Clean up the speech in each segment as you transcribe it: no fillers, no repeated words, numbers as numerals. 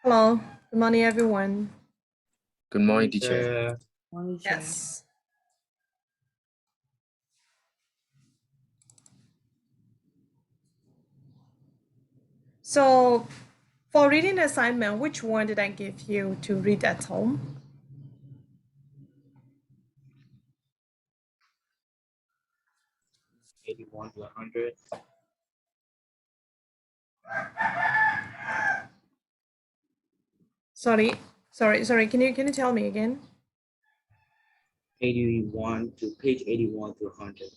Hello, good morning, everyone. Good morning, teacher. Yes. So, for reading assignment, which one did I give you to read at home? '81 to 100. Sorry. Can you tell me again? 81 to page 81 to 100.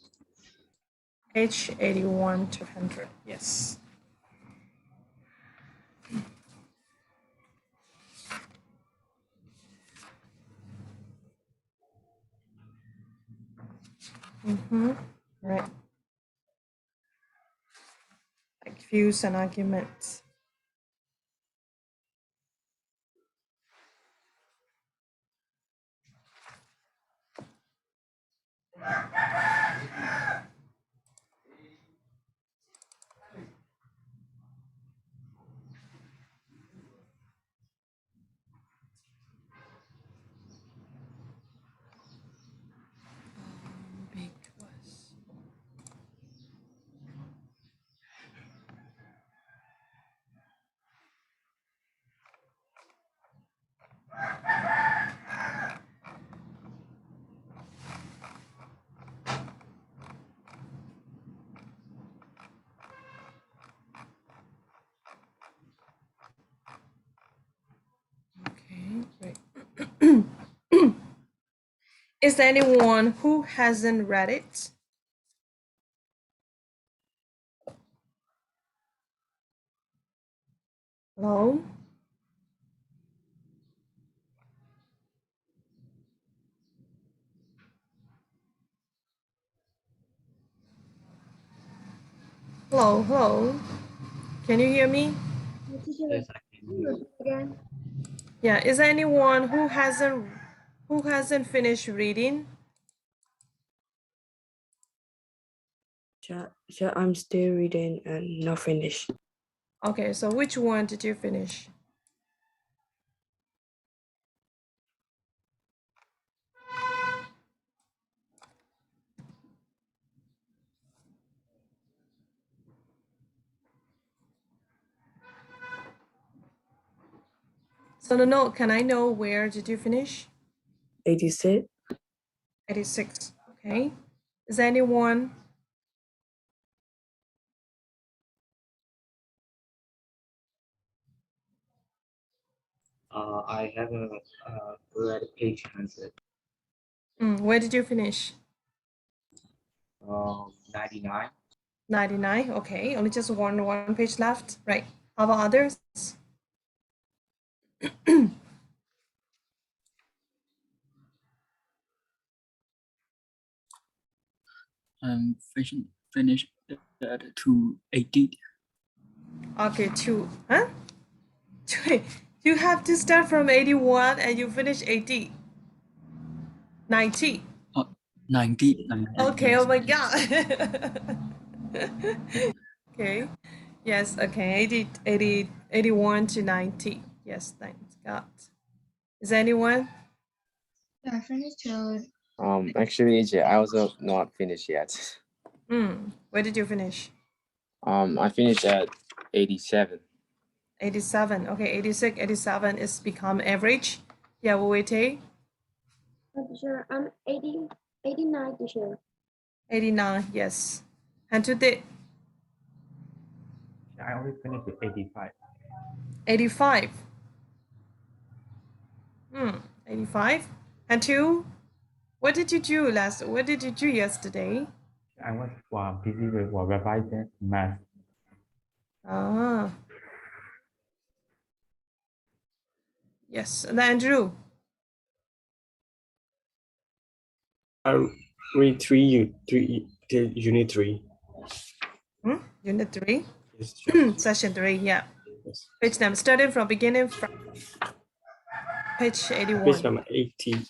Page 81 to 100. Yes. Right. Like views and arguments. Big was. Okay, great. Is there anyone who hasn't read it? Hello? Hello. Can you hear me? Yes, I can hear you. Again. Yeah, is there anyone who hasn't finished reading? Sure, I'm still reading and not finished. Okay, so which one did you finish? So no, can I know where did you finish? 86. 86. Okay. Is there anyone? I haven't read page 100. Where did you finish? 99. 99. Okay, only just one page left. Right. How about others? Finished at 280. Okay, two. Huh? You have to start from 81 and you finish 80. 90. 90. Okay, Yes, oh my yes. god. Okay. Yes, okay. 81 to 90. Yes, thanks God. Is anyone? Yeah, I finished till Actually, I also not finished yet. Where did you finish? I finished at 87. 87. Okay, 86, 87 is become average. Yeah, what we take? teacher. I'm 89 teacher. 89, yes. And today, I only finished with 85. 85. 85. And two, what did you do yesterday? I was busy with revising math. Ah, yes. And Andrew? I read unit 3. Unit 3? Yes, Session 3, yeah. yes. Page number, starting from beginning, page 81. Page number 80.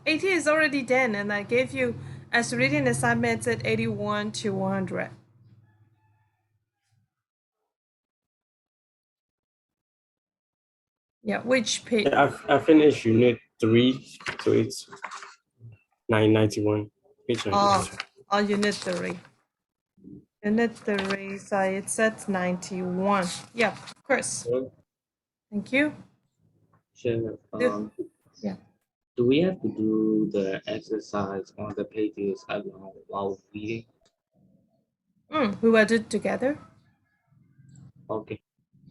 80 is already done, and I gave you as reading assignments at 81 to 100. Yeah, which page? Yeah, I finished unit 3, so it's 991. Page 991. Unit 3. Unit 3, so it's at 91. Yeah, of course. Thank you. Sure. Yeah. Do we have to do the exercise on the pages while reading? We will do it together. Okay.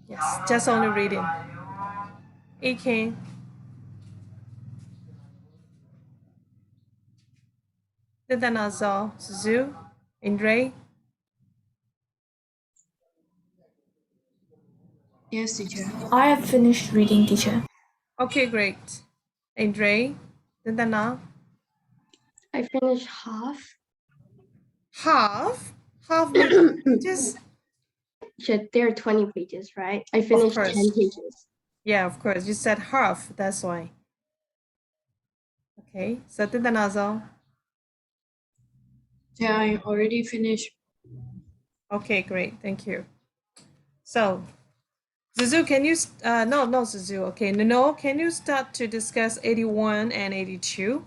Yes, just only reading. Okay. Then also Suzu, Indre. Yes, teacher. I have finished reading, teacher. Okay, great. Indre, then I finished half. Half means pages. There are 20 pages, right? I finished 10 course. pages. Yeah, of course. You said half, that's why. Okay, so then also. Yeah, I already finished. Okay, great. Thank you. So, Zuzu, can you, no, Zuzu. Okay, no, can you start to discuss 81 and 82?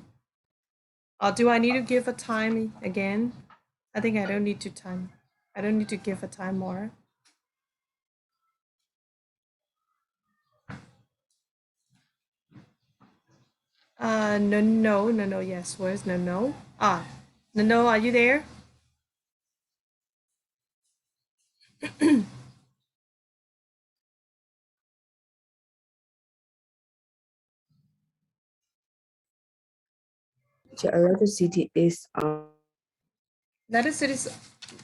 Or do I need to give a time again? I think I don't need to time. I don't need to give a time more. No, yes, where's no? No, are you there? The electricity is on. Letter cities,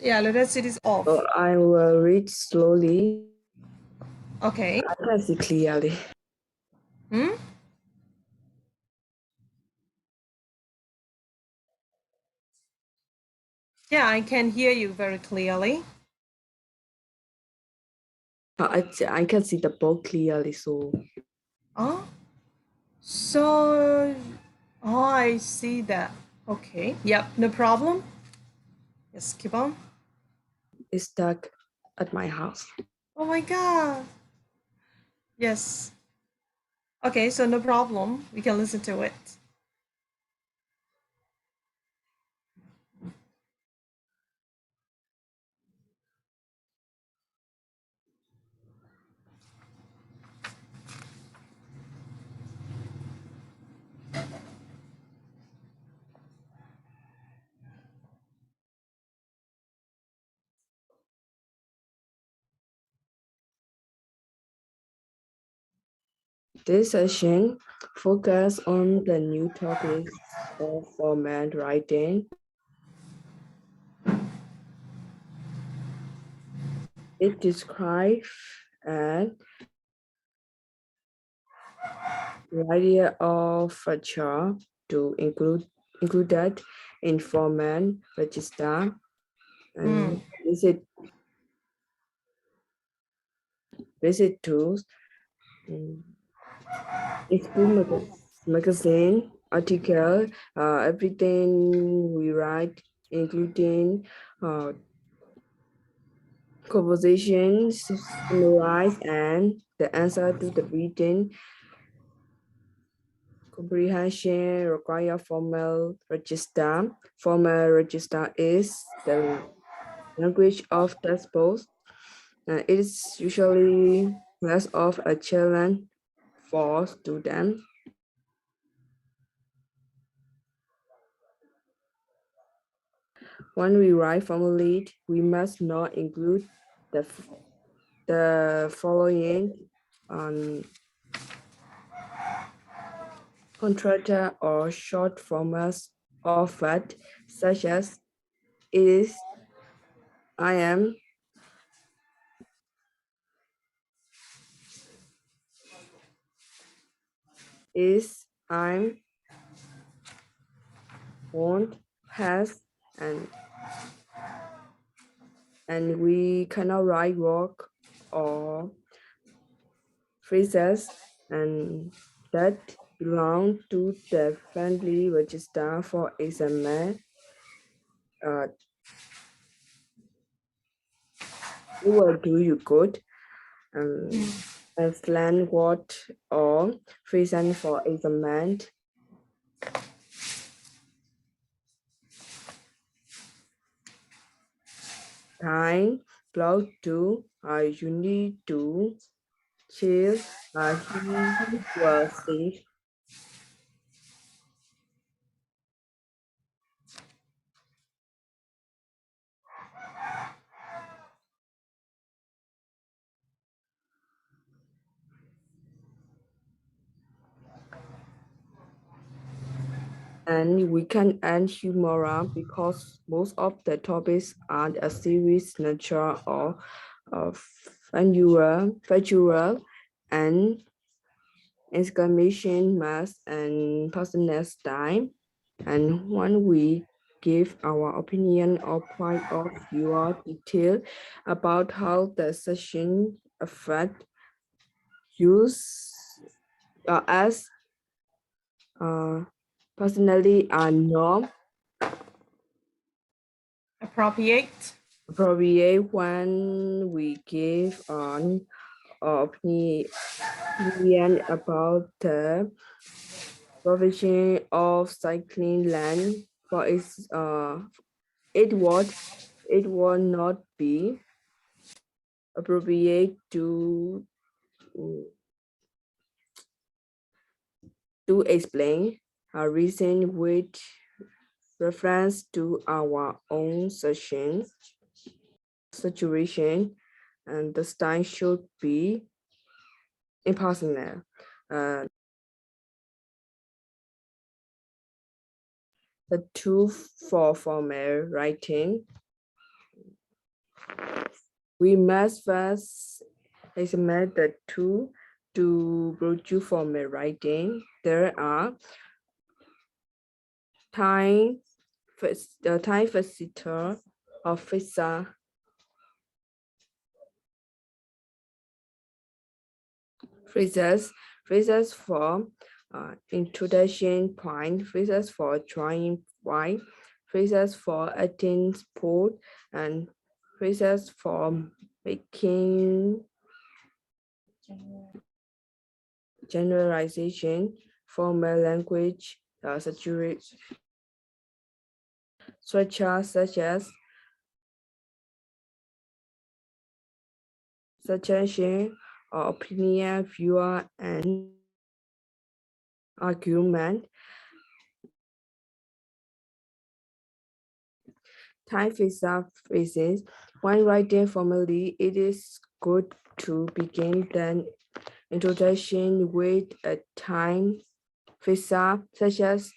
yeah, letter cities off. So I will read slowly. Okay. I can see clearly. Yeah, I can hear you very clearly. I can see the book clearly, so. Oh, so, I see that. Okay, yep, no problem. Yes, keep on. It's stuck at my house. Oh my God. Yes. Okay, so no problem. We can listen to it. This session focuses on the new topics of format writing. It describes an idea of a chart to include that in format register and visit tools. It's magazine, article, everything we write, including compositions, summarize, and the answer to the written comprehension require formal register. Formal register is the language of textbooks. It is usually less of a challenge for students. When we write formally, we must not include the following contractor or short formats of it, such as is, I am, is, I'm, won't, has, and we cannot write work or phrases and that belong to the friendly register. For example, you will do you good. and slang word or reason for example. Time block to you need to chill he was safe. And we can add humor because most of the topics are a serious nature or factual and exclamation marks and personal style. And when we give our opinion or point of view or detail about how the session affect use as personally are not Appropriate. appropriate when we give an opinion about the provision of cycling land. For it would not be appropriate to explain a reason with reference to our own situation, and the style should be impersonal. The tool for formal writing, we must first examine the tool to produce formal writing. There are time facilitator officer, phrases for introduction point, phrases for drawing point, phrases for adding support, and phrases for making generalization, formal language structure such as suggestion or opinion, viewer, and argument. Time phrases. When writing formally, it is good to begin the introduction with a time phrase such as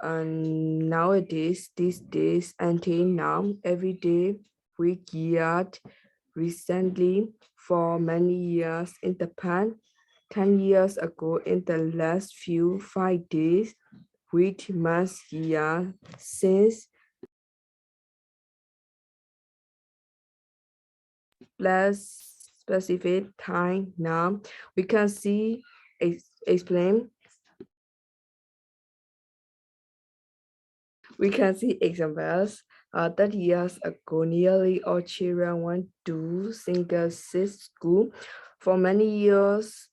nowadays, these days, until now, every day, week, year, recently, for many years in the past, 10 years ago, in the last 5 days, week, months, year, since, plus specific time now, we can see explain. We can see examples that years ago, nearly all children went to single-sex school. For many years,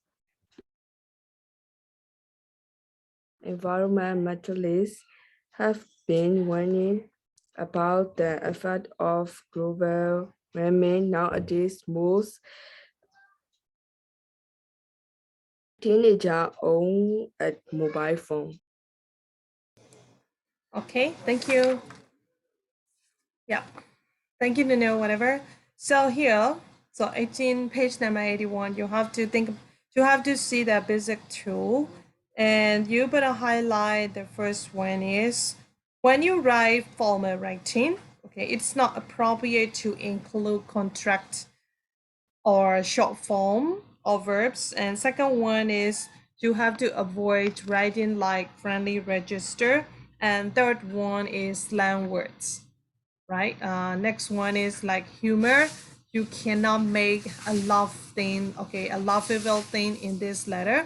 environmentalists have been warning about the effect of global warming. Nowadays, most teenagers own a mobile phone. Okay, thank you. Yeah, thank you to know whatever. So here, so 18, page number 81, you have to see the basic tool, and you better highlight the first one is when you write formal writing, okay, it's not appropriate to include contract or short form or verbs. And second one is you have to avoid writing like friendly register. And third one is slang words, right? Next one is like humor. You cannot make a laugh thing, okay, a laughable thing in this letter,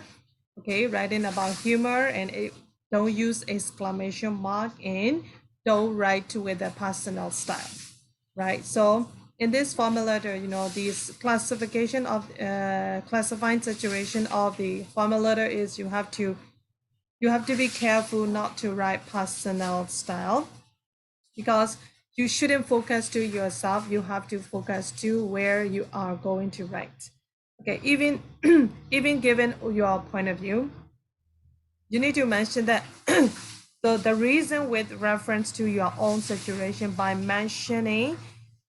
okay, writing about humor, and don't use exclamation mark, and don't write with a personal style, right? So in this formal letter, this classification of classifying situation of the formal letter is you have to be careful not to write personal style, because you shouldn't focus to yourself. You have to focus to where you are going to write. Okay, even even given your point of view, you need to mention that the reason with reference to your own situation by mentioning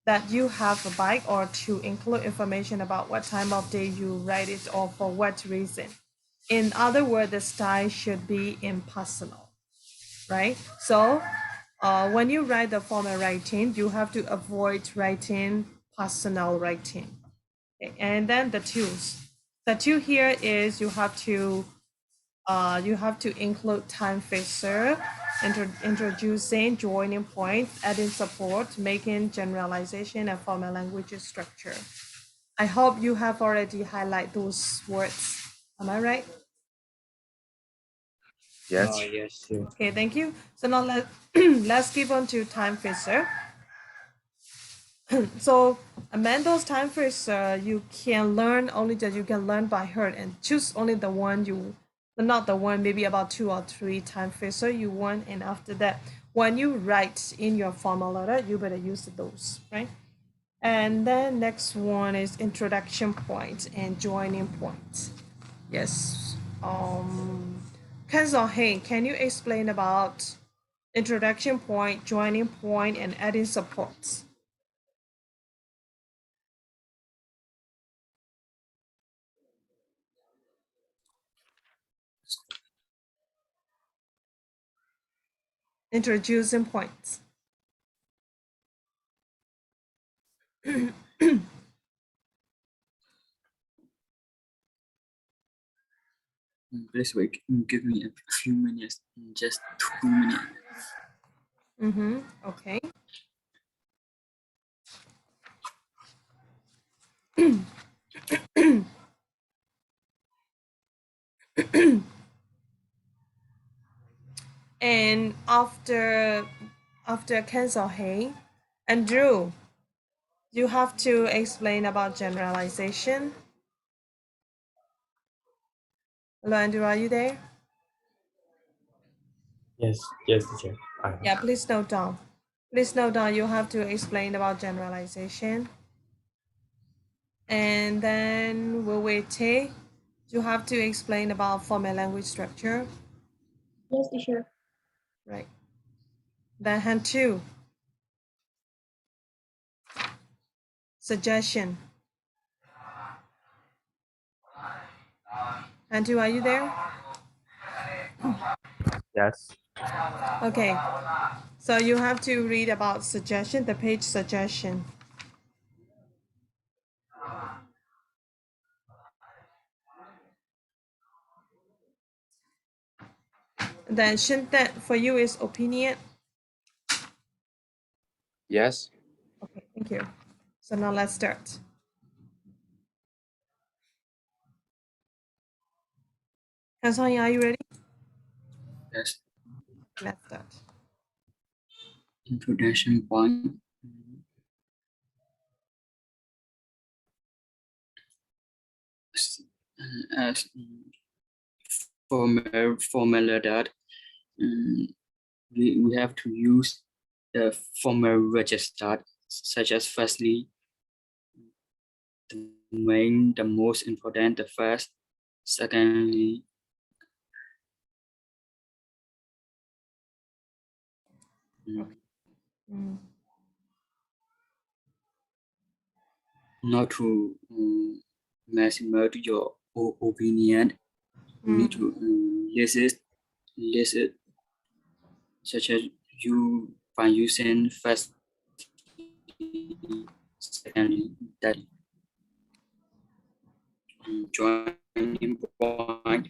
that you have a bike, or to include information about what time of day you ride it or for what reason. In other words, the style should be impersonal, right? So when you write the formal writing, you have to avoid writing personal writing. Okay, and then the tools. The tool here is you have to include time phaser, introducing, joining points, adding support, making generalization, and formal language structure. I hope you have already highlighted those words. Am I right? Yes. Yes, sure. Okay, thank you. So now let's give on to time phaser. So Amanda's time phaser, you can learn only that you can learn by heart, and choose only the one not the one, maybe about 2 or 3 time phaser you want, and after that, when you write in your formal letter, you better use those, right? And then next one is introduction point and joining point. Yes. Kenzo, hey, can you explain about introduction point, joining point, and adding supports? Introducing points. Please wait. Give me a few minutes. Just 2 minutes. Okay. And after cancel, hey, Andrew, you have to explain about generalization. Hello, Andrew, are you there? Yes, teacher. Yeah, please note down. Please note down, you have to explain about generalization. And then will we take, you have to explain about formal language structure. Yes, teacher. Right. Then hand 2. Suggestion. Hand 2, are you there? Yes. Okay. So you have to read about suggestion, the page suggestion. Then Shintet for you is opinion. Yes. Okay, thank you. So now let's start. Hanson, are you ready? Yes. Let's start. Introduction point. As formal that we have to use the formal register, such as firstly, the most important, the first, secondly, not to maximize your opinion. You need to listen, such as you by using first, secondly, that joining point.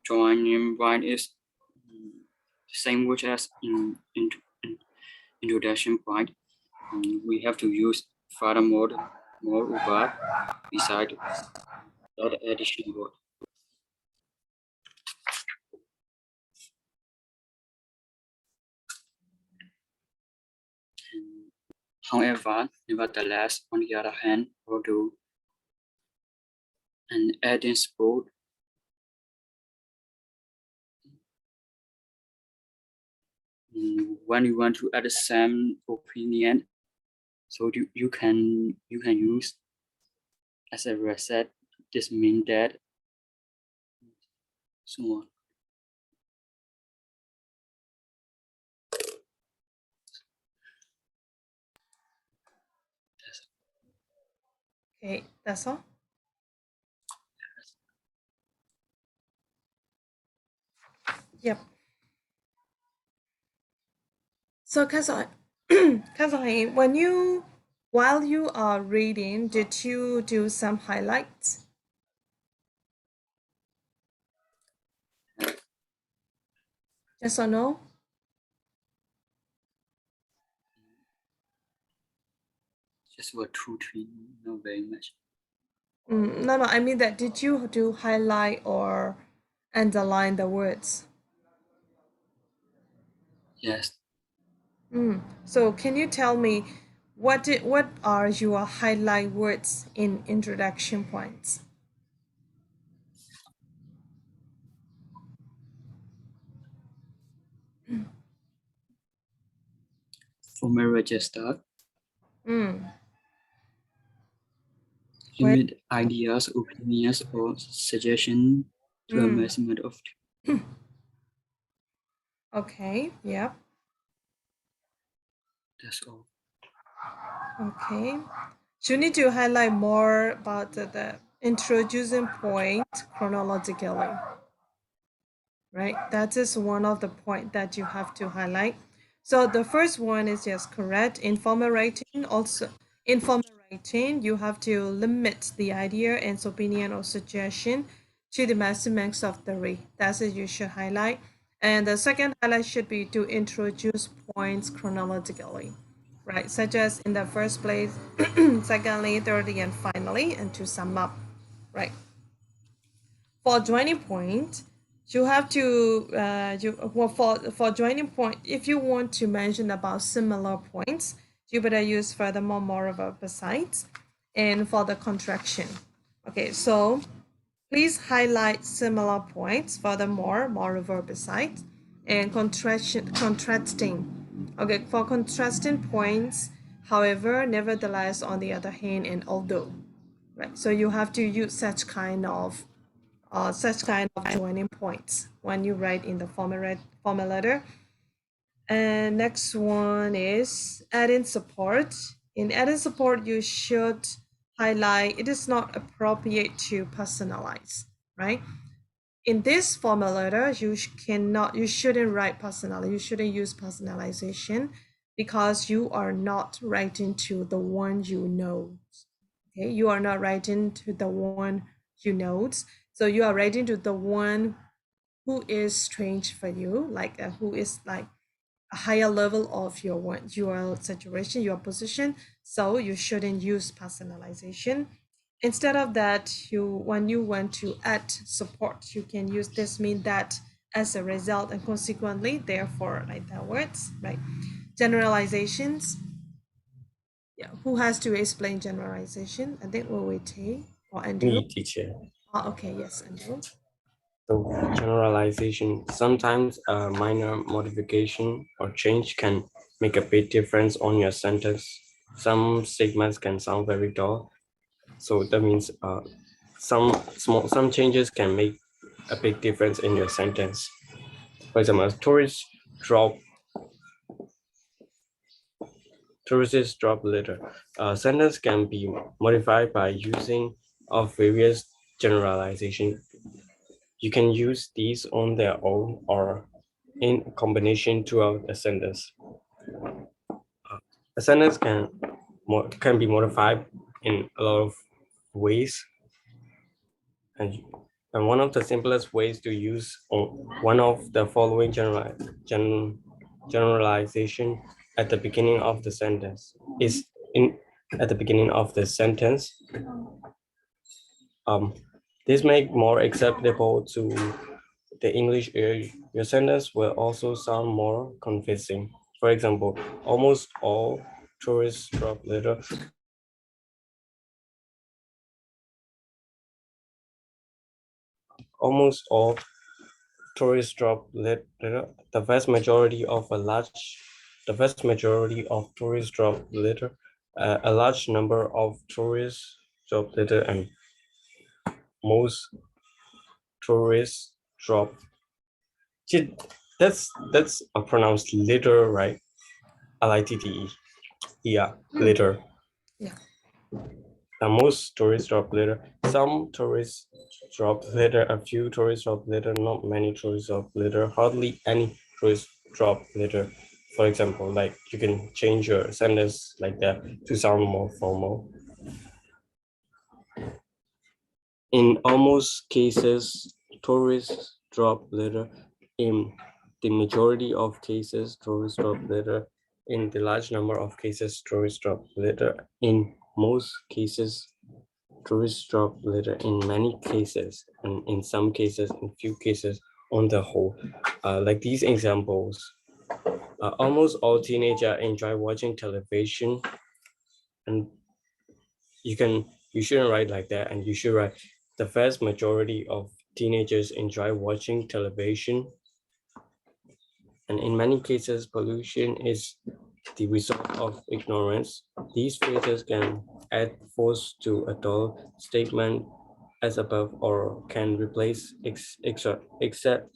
Joining point is the same word as in introduction point. We have to use furthermore, moreover, beside that additional word. However, nevertheless, on the other hand, although an adding sport when you want to add the same opinion, so you can use as a reset. This means that so on. Okay, that's all. Yep. So, Kazai, while you are reading, did you do some highlights? Yes or no? Just for 2-3, not very much. No, I mean that did you do highlight or underline the words? Yes. So can you tell me what are your highlight words in introduction points? Formal register, Mm. limit ideas, opinions, or suggestion to a Mm. maximum of 2. Okay, yep. That's all. Okay. So you need to highlight more about the introducing point chronologically, right? That is one of the point that you have to highlight. So the first one is yes, correct. Informal writing also, informal writing, you have to limit the idea and opinion or suggestion to the maximum of 3. That's it you should highlight. And the second highlight should be to introduce points chronologically, right? Such as in the first place, secondly, thirdly, and finally, and to sum up, right? For joining point, you have to for joining point, if you want to mention about similar points, you better use furthermore, moreover, besides, and for the contraction. Okay, so please highlight similar points, furthermore, moreover, besides, and contrasting. Okay, for contrasting points, however, nevertheless, on the other hand, and although, right? So you have to use such kind of joining points when you write in the formal letter. And next one is adding support. In adding support, you should highlight it is not appropriate to personalize, right? In this formal letter, you shouldn't write personally. You shouldn't use personalization because you are not writing to the one you know. Okay, you are not writing to the one you know. So you are writing to the one who is strange for you, like who is like a higher level of your situation, your position. So you shouldn't use personalization. Instead of that, when you want to add support, you can use this mean that as a result and consequently, therefore, like that words, right? Generalizations. Yeah, who has to explain generalization? I think we'll wait or Andrew. Me, teacher. Oh, okay, yes, Andrew. So generalization, sometimes a minor modification or change can make a big difference on your sentence. Some statements can sound very dull. So that means some changes can make a big difference in your sentence. For example, tourists drop litter. Sentence can be modified by using of various generalization. You can use these on their own or in combination throughout a sentence. A sentence can be modified in a lot of ways, and one of the simplest ways to use one of the following generalization at the beginning of the sentence is at the beginning of the sentence. This make more acceptable to the English ear. Your sentence will also sound more convincing. For example, almost all tourist drop litter. Almost all tourist drop litter, the vast majority of tourist drop litter, a large number of tourists drop litter, and most tourists drop. That's pronounced litter, right? Litte. Yeah, litter. Yeah. Most tourists drop litter. Some tourists drop litter. A few tourists drop litter. Not many tourists drop litter. Hardly any tourists drop litter. For example, like you can change your sentence like that to sound more formal. In almost cases, tourists drop litter. In the majority of cases, tourists drop litter. In the large number of cases, tourists drop litter. In most cases, tourists drop litter. In many cases, and in some cases, in few cases, on the whole. Like these examples, almost all teenagers enjoy watching television, and you shouldn't write like that, and you should write the vast majority of teenagers enjoy watching television, and in many cases, pollution is the result of ignorance. These phrases can add force to adult statement as above, or can replace exact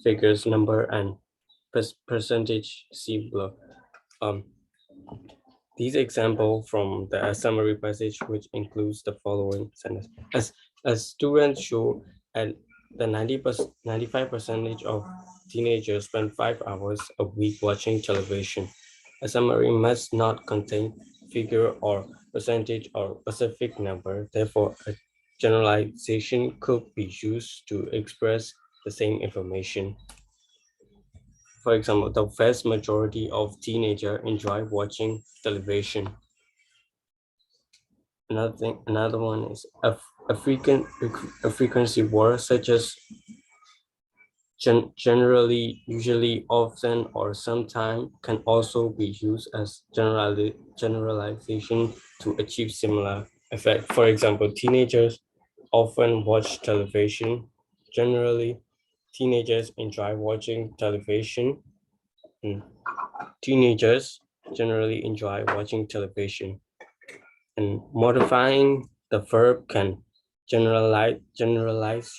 figures, number, and percentage, see below. These examples from the summary passage, which includes the following sentence. As students show, at the 95% of teenagers spend 5 hours a week watching television. A summary must not contain figure or percentage or specific number. Therefore, a generalization could be used to express the same information. For example, the vast majority of teenagers enjoy watching television. Another one is a frequency word such as generally, usually, often, or sometime can also be used as generalization to achieve similar effect. For example, teenagers often watch television. Generally, teenagers enjoy watching television. Teenagers generally enjoy watching television. And modifying the verb can generalize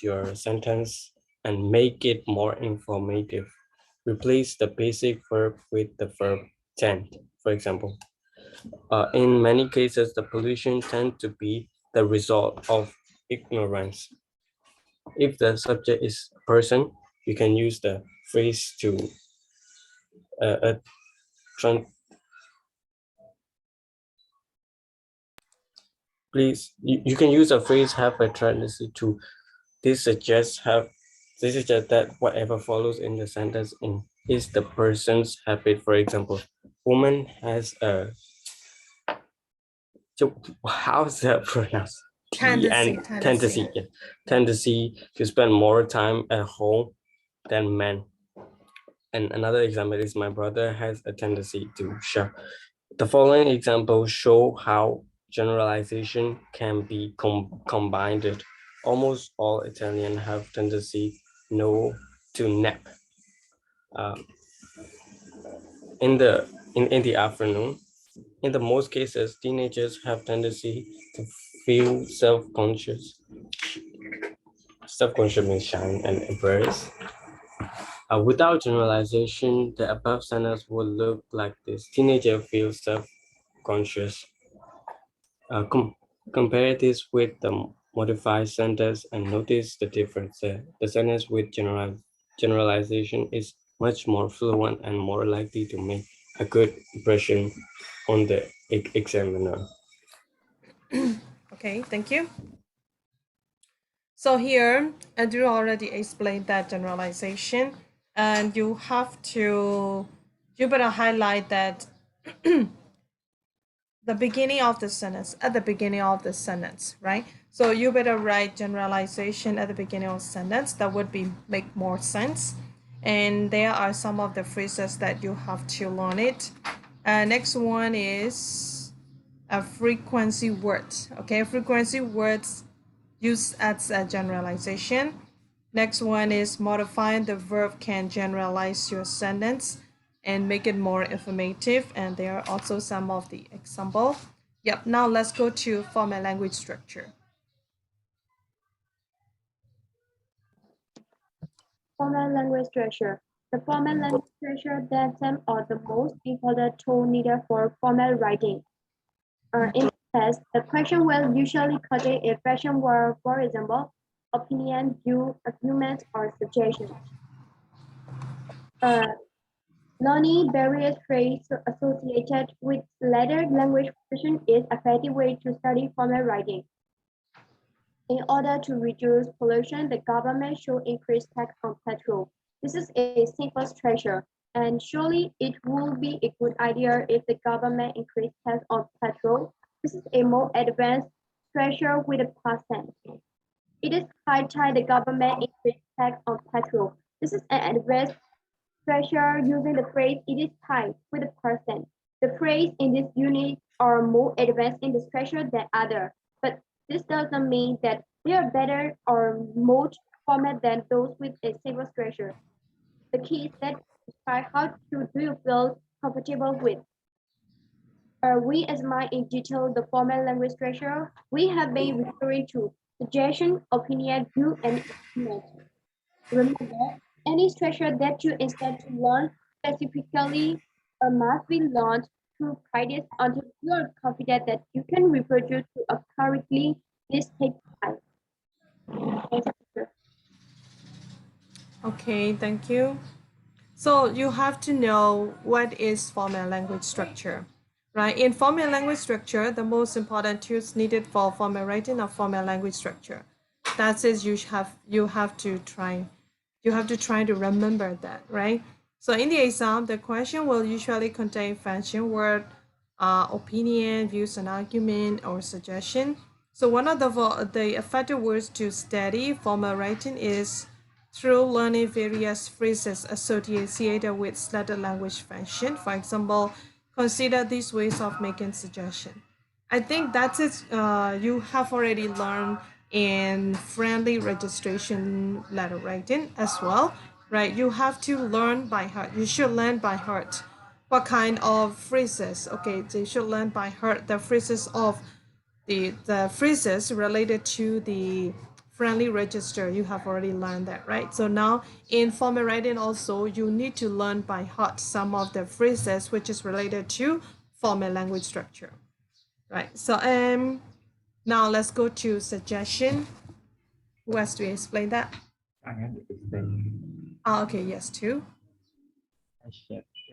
your sentence and make it more informative. Replace the basic verb with the verb tend. For example, in many cases, the pollution tends to be the result of ignorance. If the subject is a person, you can use the phrase to please, you can use a phrase have a tendency to. This suggests that whatever follows in the sentence is the person's habit. For example, woman has a, so how's that pronounced? Tendency. Tendency to spend more time at home than men. And another example is my brother has a tendency to shop. The following examples show how generalization can be combined. Almost all Italians have tendency to nap in the afternoon. In the most cases, teenagers have tendency to feel self-conscious. Self-conscious means shy and embarrassed. Without generalization, the above sentence would look like this. Teenager feels self-conscious. Compare this with the modified sentence and notice the difference. The sentence with generalization is much more fluent and more likely to make a good impression on the examiner. Okay, thank you. So here, Andrew already explained that generalization, and you better highlight that the beginning of the sentence, at the beginning of the sentence, right? So you better write generalization at the beginning of the sentence. That would make more sense. And there are some of the phrases that you have to learn it. Next one is a frequency word. Okay, frequency words used as a generalization. Next one is modifying the verb can generalize your sentence and make it more informative. And there are also some of the example. Yep, now let's go to formal language structure. Formal language structure. The formal language structure that some are the most important tool needed for formal writing. In test, the question will usually contain a question word, for example, opinion, view, argument, or suggestion. Learning various phrases associated with later language question is an effective way to study formal writing. In order to reduce pollution, the government should increase tax on petrol. This is a simple structure, and surely it would be a good idea if the government increased tax on petrol. This is a more advanced structure with a percent. It is high time the government increased tax on petrol. This is an advanced structure using the phrase "it is high" with a percent. The phrase in this unit are more advanced in the structure than other, but this doesn't mean that they are better or more format than those with a simple structure. The key is that describe how to do you feel comfortable with. We examine in detail the formal language structure. We have been referring to suggestion, opinion, view, and argument. Remember, any structure that you instead to learn specifically must be learned through practice until you are confident that you can reproduce to accurately. This takes time. Thank you, teacher. Okay, thank you. So you have to know what is formal language structure, right? In formal language structure, the most important tools needed for formal writing are formal language structure. That is, you have to try to remember that, right? So in the exam, the question will usually contain function word, opinion, views, and argument or suggestion. So one of the effective ways to study formal writing is through learning various phrases associated with selected language function. For example, consider these ways of making suggestion. I think that's it. You have already learned in friendly registration letter writing as well, right? You have to learn by heart. You should learn by heart what kind of phrases. Okay, they should learn by heart the phrases of the phrases related to the friendly register. You have already learned that, right? So now in formal writing also, you need to learn by heart some of the phrases which is related to formal language structure, right? So now let's go to suggestion. Who has to explain that? I have to explain. Okay, yes, too.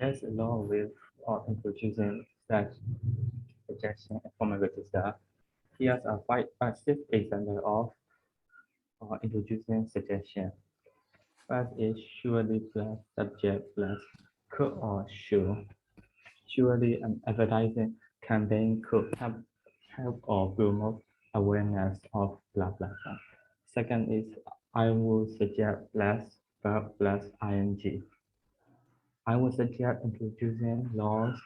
There's a long way of introducing such suggestion and formal register. Here's a 6 example of introducing suggestion. First is surely plus subject plus could or should. Surely an advertising campaign could help or promote awareness of blah blah blah. Second is I would suggest plus verb plus ing. I would suggest introducing laws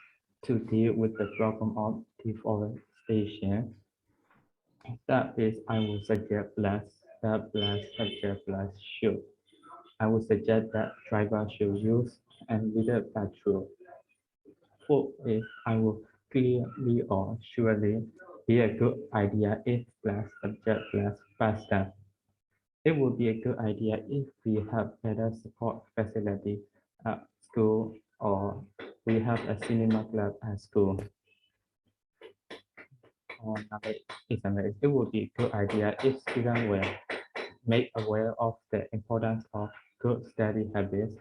to deal with the problem of deforestation. That is, I would suggest plus verb plus subject plus should. I would suggest that drivers should use and reader petrol. Fourth is I will clearly or surely be a good idea if plus subject plus past tense. It would be a good idea if we have better support facility at school or we have a cinema club at school. Or another example is it would be a good idea if students were made aware of the importance of good study habits,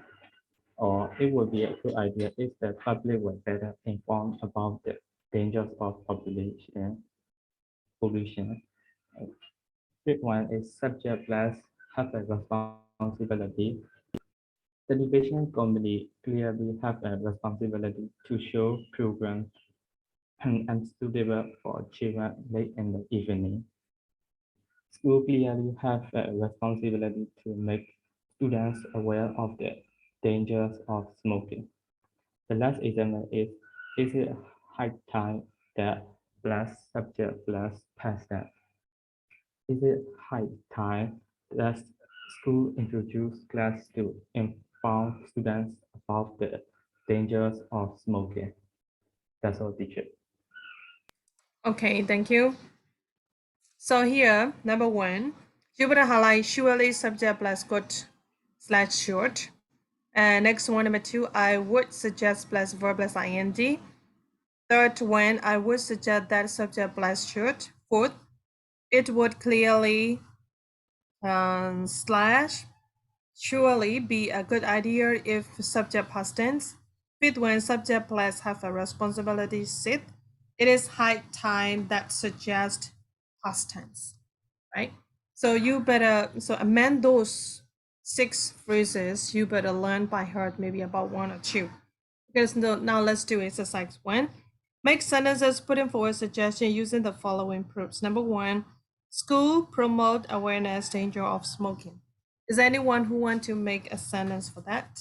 or it would be a good idea if the public were better informed about the dangers of pollution. Fifth one is subject plus have a responsibility. The education committee clearly have a responsibility to show programs and suitable for children late in the evening. School clearly have a responsibility to make students aware of the dangers of smoking. The last example is it high time that plus subject plus past tense. Is it high time that school introduce class to inform students about the dangers of smoking? That's all, teacher. Okay, thank you. So here, number one, you would highlight surely subject plus good slash short. And next one, number two, I would suggest plus verb plus ing. Third one, I would suggest that subject plus should. Fourth, it would clearly slash surely be a good idea if subject past tense. Fifth one, subject plus have a responsibility. Sixth, it is high time that suggest past tense, right? So you better amend those 6 phrases. You better learn by heart maybe about 1 or 2. Because now let's do exercise 1. Make sentences putting forward suggestion using the following proofs. Number 1, school promote awareness danger of smoking. Is there anyone who want to make a sentence for that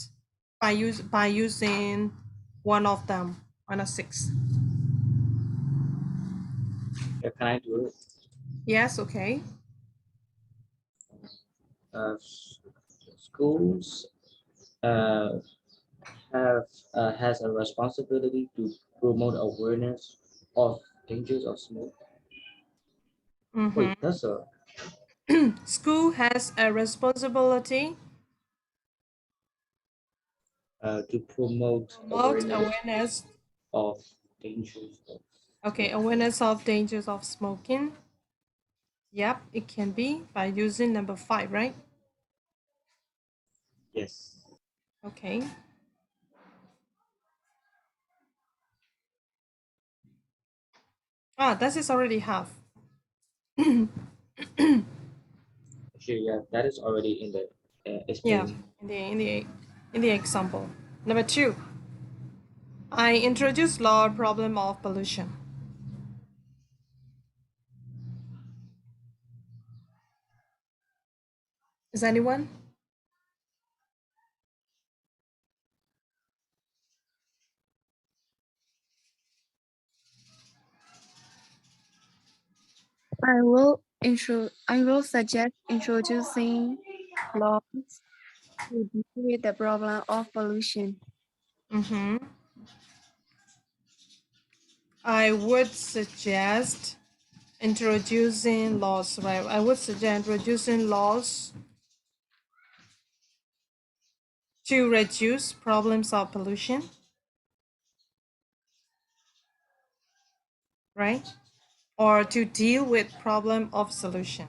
by using one of them, 1 or 6? Can I do it? Yes, okay. Schools has a responsibility to promote awareness of dangers of smoke. Wait, that's a School has a responsibility to promote promote awareness awareness. of dangers of Okay, smoke. awareness of dangers of smoking. Yep, it can be by using number 5, right? Yes. Okay. That is already half. Actually, yeah, that is already in the Yeah, explain. in the example. Number 2, I introduce law problem of pollution. Is anyone? I will suggest introducing laws to deal with the problem of pollution. I would suggest introducing laws, right? I would suggest introducing laws to reduce problems of pollution, right? Or to deal with problem of solution.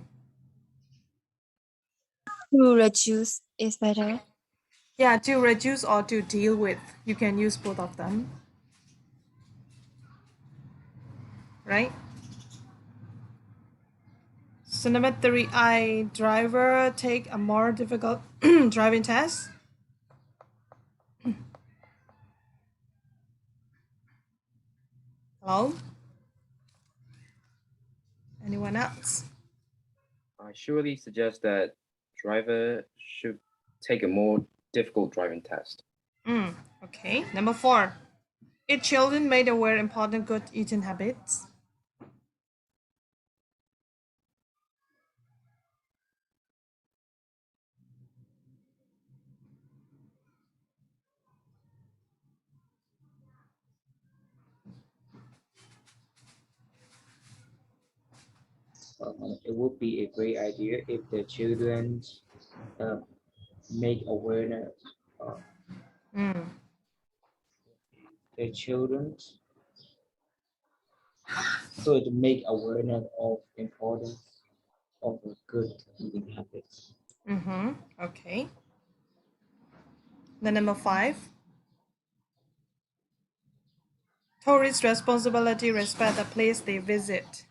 To reduce is better. Yeah, to reduce or to deal with. You can use both of them, right? So number 3, I driver take a more difficult driving test. Hello? Anyone else? I surely suggest that driver should take a more difficult driving test. Okay. Number 4, if children made aware important good eating habits. It would be a great idea if the children make awareness. The children could make awareness of importance of a good eating habits. Okay. The number 5, tourist responsibility respect the place they visit.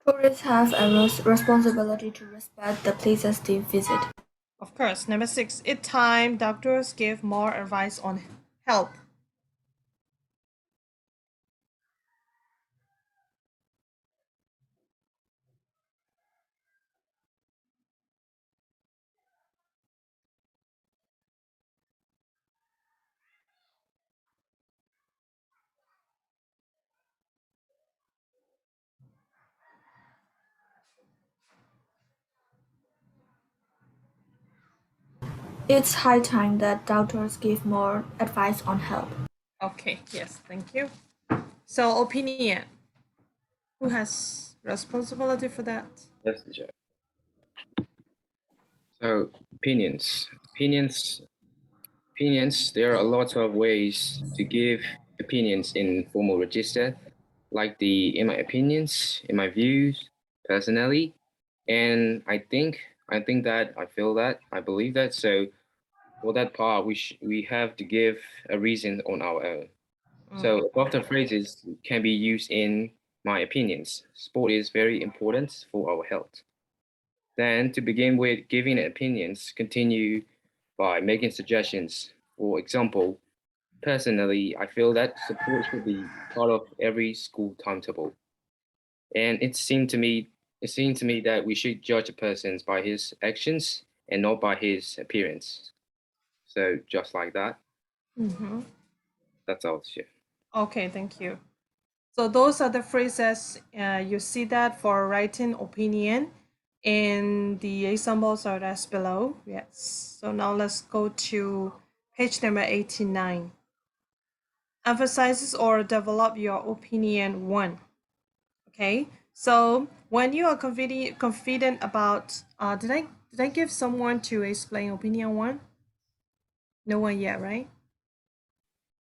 Tourists have a responsibility to respect the places they visit. Of course. Number 6, it time doctors give more advice on health. It's high time that doctors give more advice on health. Okay, yes, thank you. So opinion. Who has responsibility for that? Yes, teacher. So opinions. There are a lot of ways to give opinions in formal register, like the in my opinions, in my views, personally, and I think that I feel that I believe that. So for that part, we have to give a reason on our own. So above the phrases can be used in my opinions. Sport is very important for our health. Then to begin with giving opinions, continue by making suggestions. For example, personally, I feel that support should be part of every school timetable. And it seemed to me that we should judge a person by his actions and not by his appearance. So just like that, Mm-hmm. that's all. Shit. Okay, thank you. So those are the phrases you see that for writing opinion, and the examples are as below. Yes. So now let's go to page number 89. Emphasizes or develop your opinion one. Okay. So when you are confident about did I give someone to explain opinion one? No one yet, right?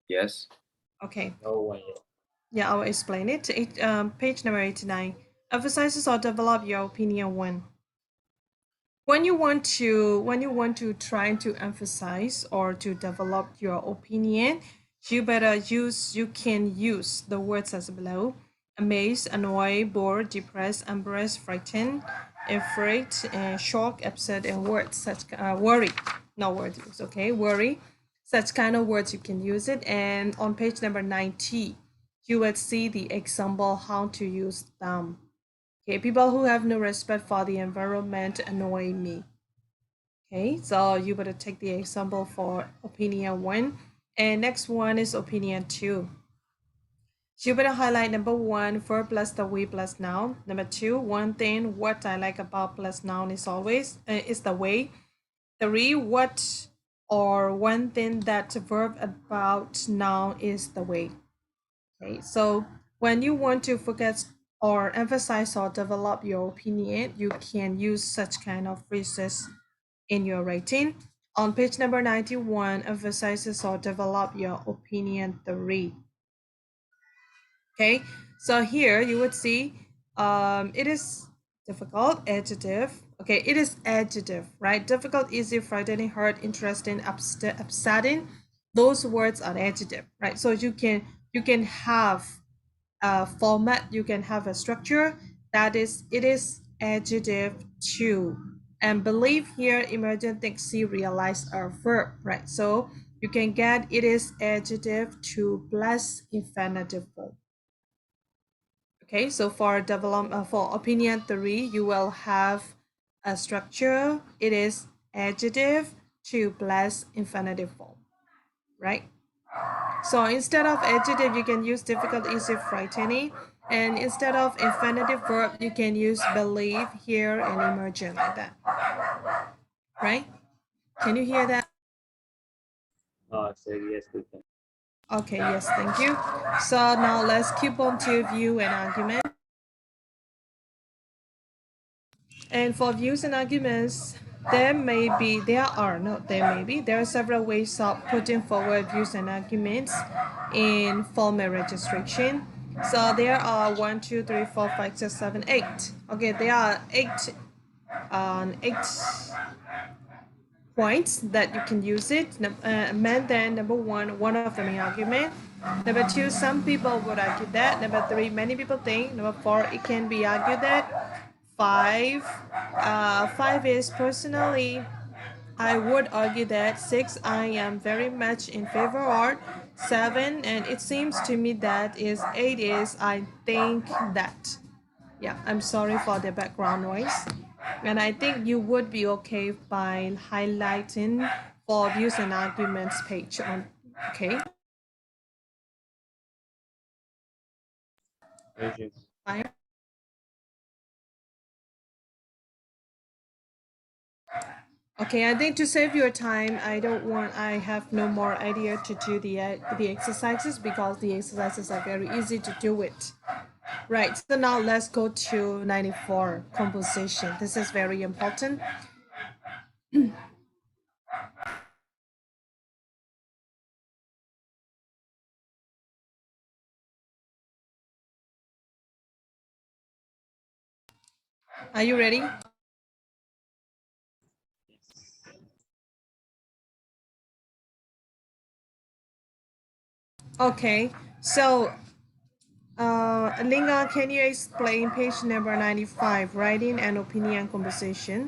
Yes. Okay. No one yet. Yeah, I'll explain it. Page number 89. Emphasizes or develop your opinion one. When you want to try to emphasize or to develop your opinion, you can use the words as below: amazed, annoyed, bored, depressed, embarrassed, frightened, afraid, shocked, upset, and words such worry. Not words, okay? Worry. Such kind of words you can use it. And on page number 90, you will see the example how to use them. Okay, people who have no respect for the environment annoy me. Okay, so you better take the example for opinion one. And next one is opinion two. You better highlight number one, verb plus the we plus noun. Number two, one thing what I like about plus noun is always is the way. Three, what or one thing that verb about noun is the way. Okay, so when you want to focus or emphasize or develop your opinion, you can use such kind of phrases in your writing. On page number 91, emphasizes or develop your opinion three. Okay, so here you would see it is difficult, adjective. Okay, it is adjective, right? Difficult, easy, frightening, hard, interesting, upsetting. Those words are adjective, right? So you can have a format, you can have a structure that is it is adjective two. And believe here emergent think see realize are verb, right? So you can get it is adjective two plus infinitive form. Okay, so for development for opinion three, you will have a structure. It is adjective two plus infinitive form, right? So instead of adjective, you can use difficult, easy, frightening. And instead of infinitive verb, you can use believe, hear, and emergent like that. Right? Can you hear that? So yes, we can. Okay, yes, thank you. So now let's keep on to view and argument. And for views and arguments, there are several ways of putting forward views and arguments in formal registration. So there are 1, 2, 3, 4, 5, 6, 7, 8. Okay, there are eight points that you can use it. And then number one of the main argument. Number two, some people would argue that. Number three, many people think. Number four, it can be argued that. Five is personally I would argue that. Six, I am very much in favor of. Seven, and it seems to me that is. Eight is I think that. Yeah, I'm sorry for the background noise. And I think you would be okay by highlighting for views and arguments page on. Okay. Fine. Okay, I think to save your time, I have no more idea to do the exercises because the exercises are very easy to do it. Right, so now let's go to 94, composition. This is very important. Are you ready? Okay, so Linga, can you explain page number 95, writing and opinion composition?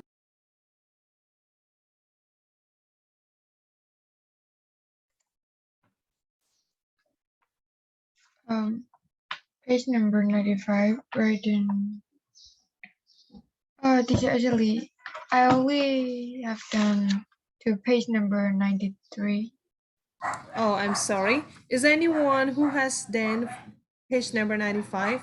Page number 95, writing. Teacher, actually, I only have done to page number 93. Oh, I'm sorry. Is anyone who has done page number 95?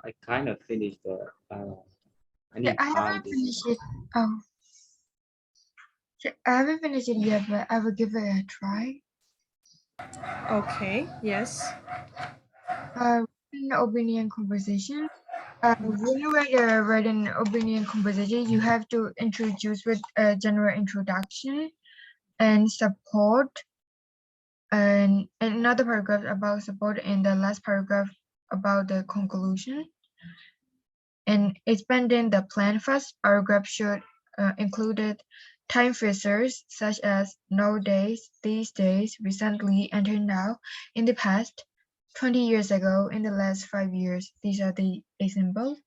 I kind of finished the. I Yeah, need I time. haven't finished it. I haven't finished it yet, but I will give it a try. Okay, yes. Opinion conversation. When you write an opinion conversation, you have to introduce with a general introduction and support, and another paragraph about support, and the last paragraph about the conclusion. And expanding the plan, first paragraph should include time phrases such as nowadays, these days, recently, until now, in the past, 20 years ago, in the last 5 years. These are the examples.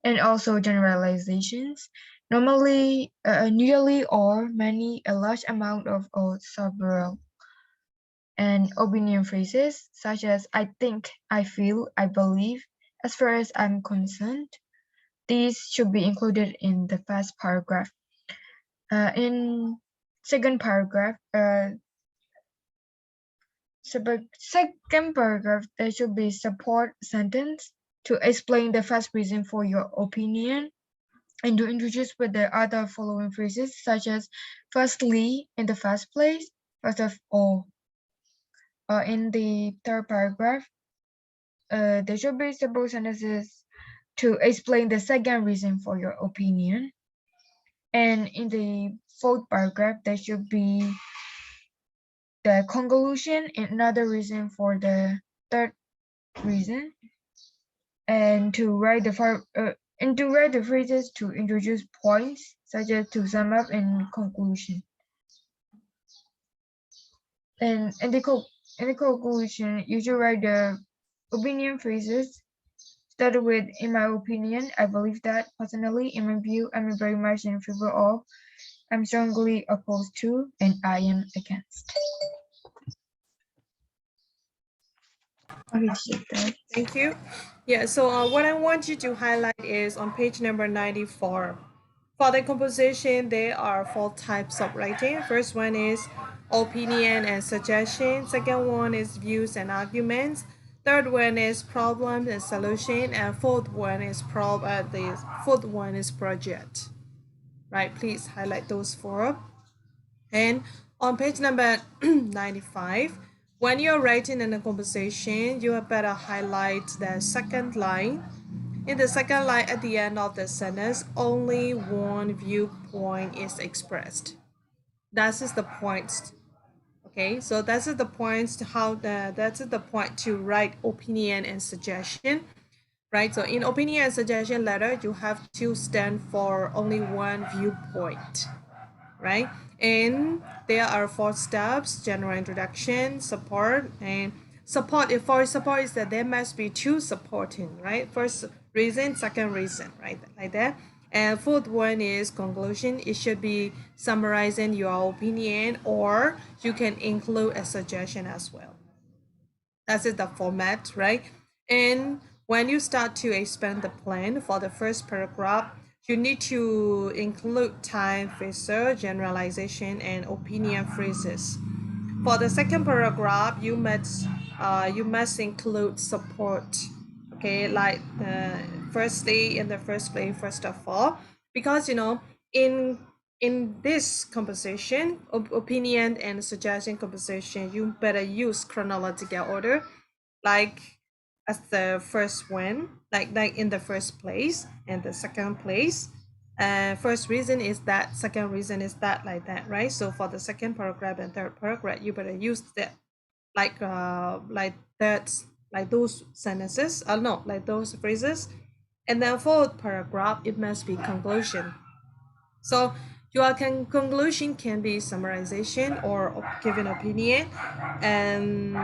And also generalizations. Normally, nearly or many, a large amount of, or several. And opinion phrases such as I think, I feel, I believe, as far as I'm concerned. These should be included in the first paragraph. In second paragraph, there should be support sentence to explain the first reason for your opinion, and to introduce with the other following phrases such as firstly, in the first place, first of all. In the third paragraph, there should be support sentences to explain the second reason for your opinion. And in the fourth paragraph, there should be the conclusion and another reason for the third reason. And to write the phrases to introduce points, such as to sum up and conclusion. And in the conclusion, you should write the opinion phrases. Started with, in my opinion, I believe that, personally, in my view, I'm very much in favor of, I'm strongly opposed to, and I am against. Thank you. Yeah, so what I want you to highlight is on page number 94. For the composition, there are 4 types of writing. First one is opinion and suggestion. Second one is views and arguments. Third one is problem and solution. And fourth one is project. Right, please highlight those 4. And on page number 95, when you're writing in a conversation, you better highlight the second line. In the second line at the end of the sentence, only one viewpoint is expressed. That is the point. Okay, so that's the points to that's the point to write opinion and suggestion. Right, so in opinion and suggestion letter, you have to stand for only one viewpoint. Right, and there are 4 steps: general introduction, support, and support. If for support is that there must be 2 supporting, right? First reason, second reason, right, like that. And fourth one is conclusion. It should be summarizing your opinion, or you can include a suggestion as well. That's the format, right? And when you start to expand the plan for the first paragraph, you need to include time, phrase, generalization, and opinion phrases. for the second paragraph, you must include support. Okay, like firstly, in the first place, first of all, because in this composition, opinion and suggestion composition, you better use chronological order, like as the first one, like in the first place and the second place. First reason is that, second reason is that, like that, right? So for the second paragraph and third paragraph, you better use that like that, like those sentences. No, like those phrases. And then fourth paragraph, it must be conclusion. So your conclusion can be summarization or given opinion. And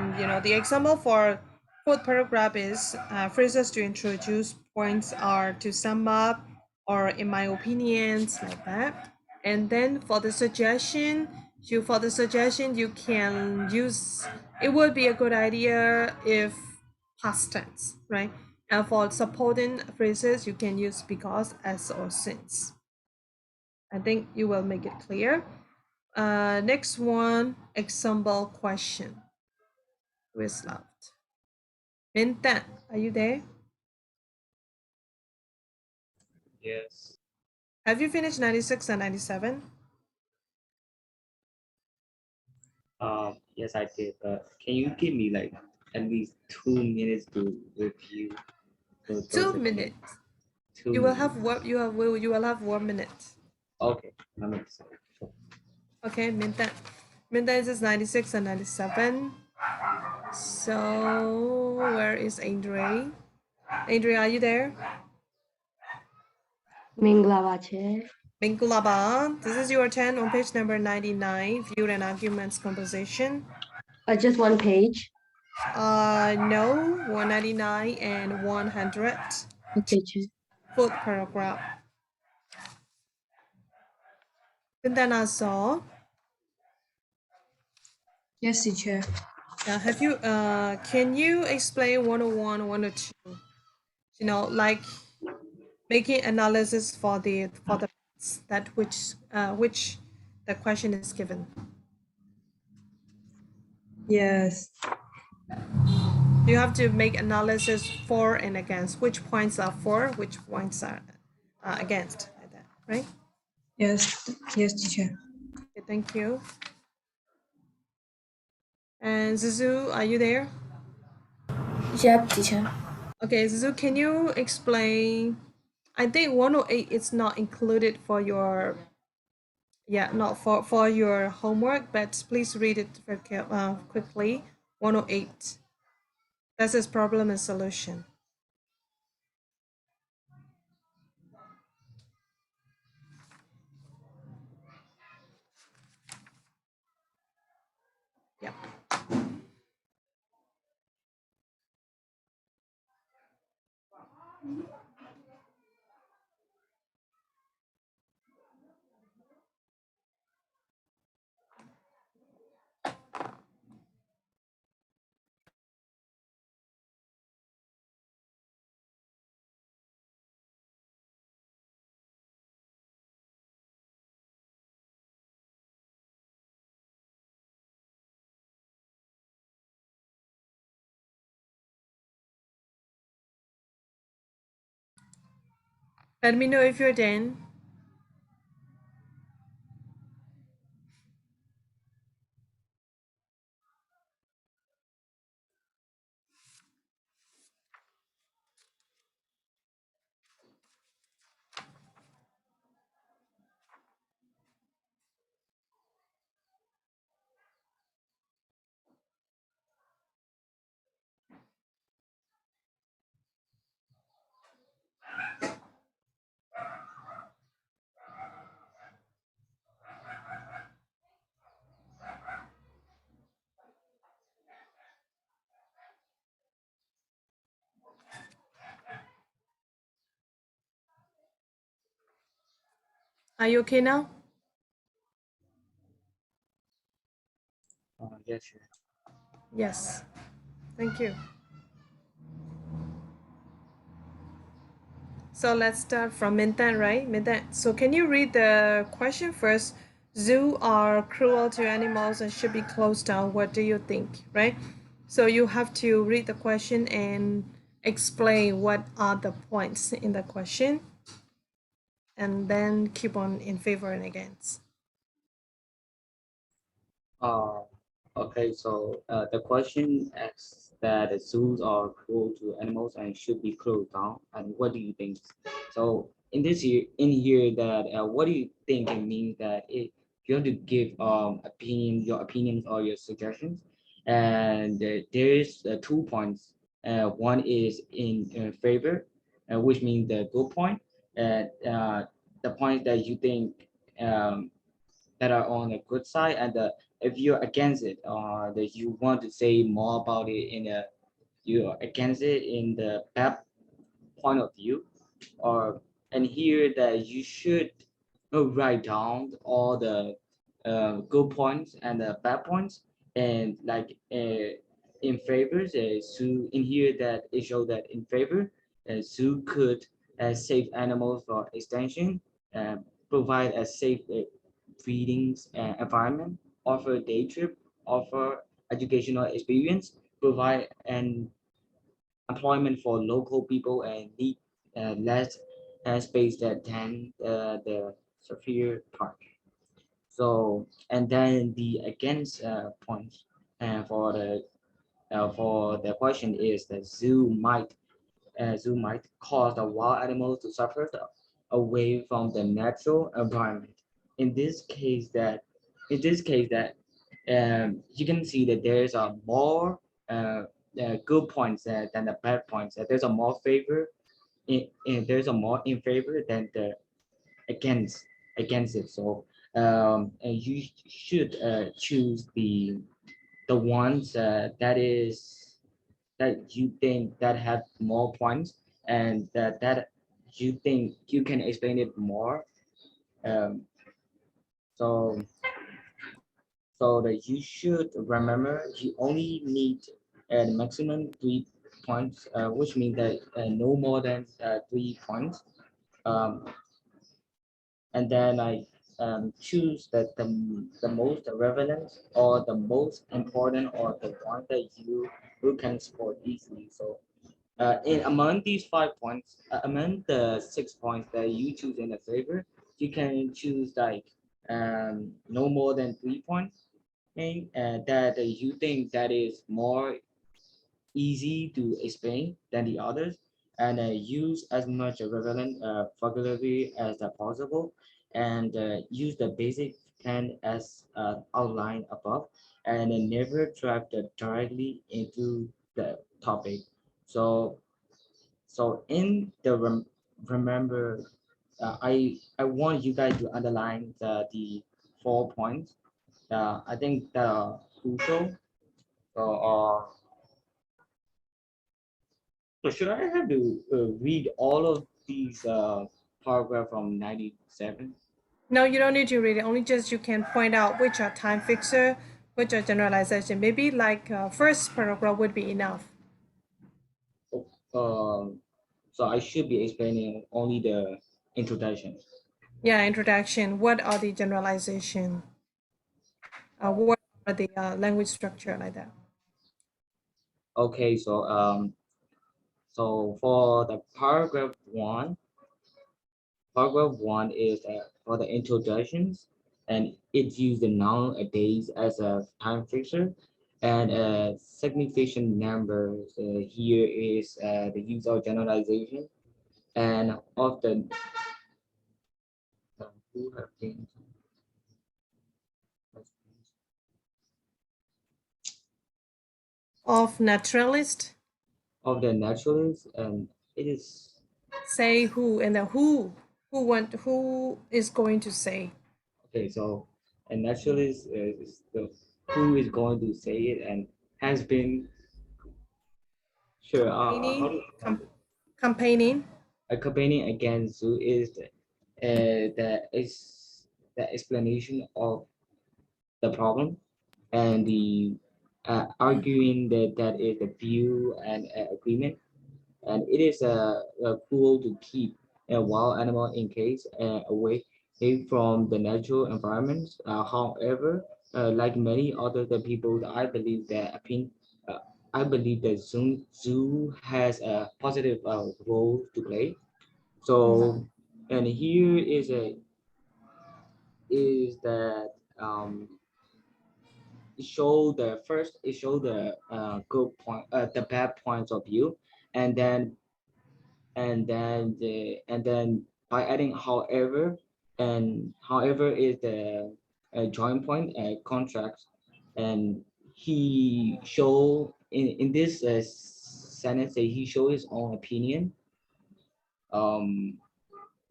the example for fourth paragraph is phrases to introduce points are to sum up or in my opinions, like that. And then for the suggestion, you can use, it would be a good idea if past tense, right? And for supporting phrases, you can use because, as, or since. I think you will make it clear. Next one, example question. Who is left? Mintan, are you there? Yes. Have you finished 96 and 97? Yes, I did. Can you give me like at least 2 minutes to review those 2 again? minutes. 2 You will minutes. have what you will have 1 minute. Okay, that makes sense. Sure. Okay, Mintan. Mintan is 96 and 97. So where is Andre? Andre, are you there? Mingulaba, this is your turn on page number 99, view and arguments composition. Just one page. No, 199 and 100. Okay, Fourth paragraph. Then I saw. Yes, teacher. Have you? Can you explain 101, 102? Like making analysis for the that which the question is given. Yes. You have to make analysis for and against. Which points are for, which points are against, like that, right? Yes, teacher. Okay, thank you. And Zuzu, are you there? Yep, teacher. Okay, Zuzu, can you explain? I think 108 is not included for your, not for your homework, but please read it very quickly. 108. This is problem and solution. Yeah. Let me know if you're done. Are you okay now? Yes, sure. Yes. Thank you. So let's start from Mintan, right? Mintan. So can you read the question first Zoo are cruel to animals and should be closed down. What do you think, right? So you have to read the question and explain what are the points in the question, and then keep on in favor and against. Okay, so the question asks that zoos are cruel to animals and should be closed down. And what do you think? So in here, that what do you think it means that you have to give your opinions or your suggestions, and there's 2 points. One is in favor, which means the good point, and the point that you think that are on the good side, and if you're against it, that you want to say more about it in a you're against it in the bad point of view, or and here that you should write down all the good points and the bad points, and like in favors, so in here that it shows that in favor, zoo could save animals for extinction, uh, provide a safe breeding environment, offer day trip, offer educational experience, provide an employment for local people, and need less space than the Sophia Park. So, and then the against point for the question is that zoo might cause the wild animals to suffer away from the natural environment. In this case, that you can see that there's a more good points than the bad points. There's a more favor there's a more in favor than the against it. So and you should choose the ones that you think that have more points, and that you think you can explain it more. Um, so that you should remember you only need a maximum 3 points, which means that no more than 3 points. Um, and then I choose that the most relevant or the most important or the one that you who can score easily. So in among these 5 points, among the 6 points that you choose in a favor, you can choose like no more than 3 points, and that you think that is more easy to explain than the others, and use as much relevant vocabulary as possible, and use the basic plan as outlined above, and never drive directly into the topic. So in the remember, I want you guys to underline the 4 points. I think that are crucial. So so should I have to read all of these paragraph from 97? No, you don't need to read it. Only just you can point out which are time fixer, which are generalization. Maybe like first paragraph would be enough. So I should be explaining only the introduction. Yeah, introduction. What are the generalization? What are the language structure like that? Okay, so for the paragraph one is for the introductions, and it uses the noun days as a time fixer, and significant numbers here is the use of generalization, and of the who have been Of naturalist. of the naturalists, and it is Say who, and then who is going to say. okay. So a naturalist is the who is going to say it and has been sure. Campaigning, campaigning. Campaigning against zoo is the explanation of the problem, and the arguing that is the view and agreement, and it is a cruel to keep a wild animal in case away from the natural environments. However, like many other the people, I believe that zoo has a positive role to play. So, and here is that it show the good point, the bad points of view, and then by adding however, and however is the joint point contract, and he show in this sentence that he show his own opinion, um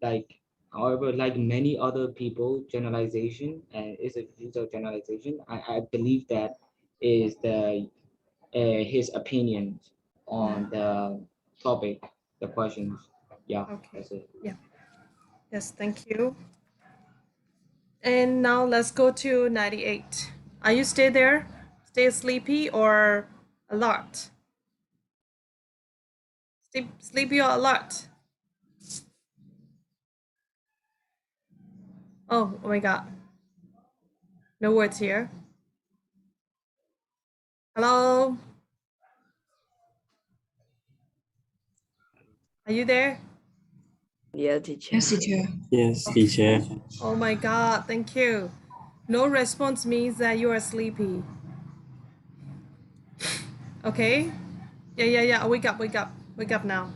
like however like many other people generalization, and it's a generalization. I believe that is the his opinion on the topic, the questions. Yeah, Okay. that's it. Yeah. Yes, thank you. And now let's go to 98. Are you stay there? Stay sleepy or alert? Sleepy or alert? Oh my god. No words here. Hello? Are you there? Yeah, teacher. Yes, teacher. Yes, teacher. Oh my god, thank you. No response means that you are sleepy. Okay? Yeah. Wake up, wake up. Wake up now.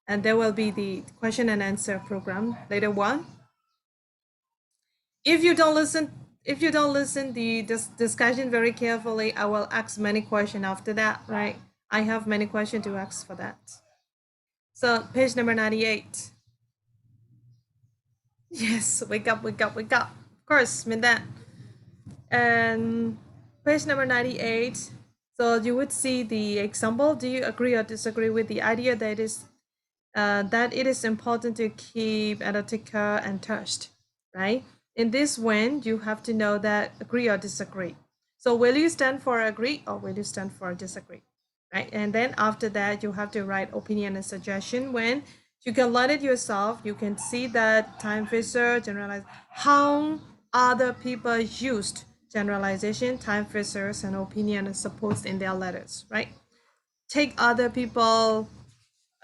And there will be the question and answer program later on. If you don't listen the discussion very carefully, I will ask many questions after that, right? I have many questions to ask for that. So page number 98. Yes, wake up, wake up, wake up. Of course, mean that. And page number 98. So you would see the example. Do you agree or disagree with the idea that it is important to keep analytical and touched, right? In this one, you have to know that agree or disagree. So will you stand for agree or will you stand for disagree, right? And then after that, you have to write opinion and suggestion. When you can learn it yourself, you can see that time fixer, generalize, how other people used generalization, time fixers, and opinion and supposed in their letters, right? Take other people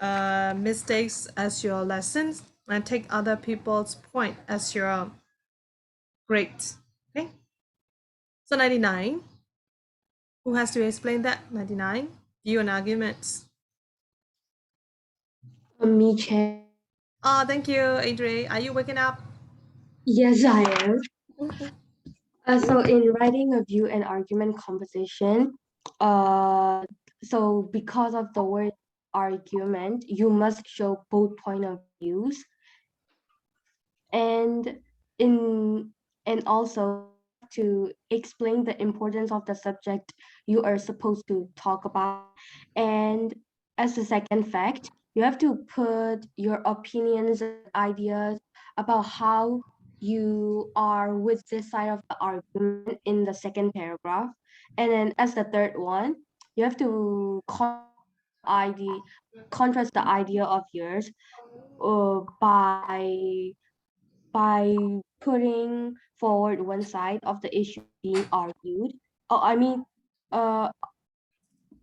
mistakes as your lessons and take other people's point as your grade. Okay. So 99. Who has to explain that? 99. View and arguments. Me, Chair. Oh, thank you, Adri. Are you waking up? Yes, I am. So in writing a view and argument composition, so because of the word argument, you must show both point of views, and in and also you have to explain the importance of the subject you are supposed to talk about. And as a second fact, you have to put your opinions and ideas about how you are with this side of the argument in the second paragraph. And then as the third one, you have to contrast the idea of yours by putting forward one side of the issue being argued. Oh, I mean, uh,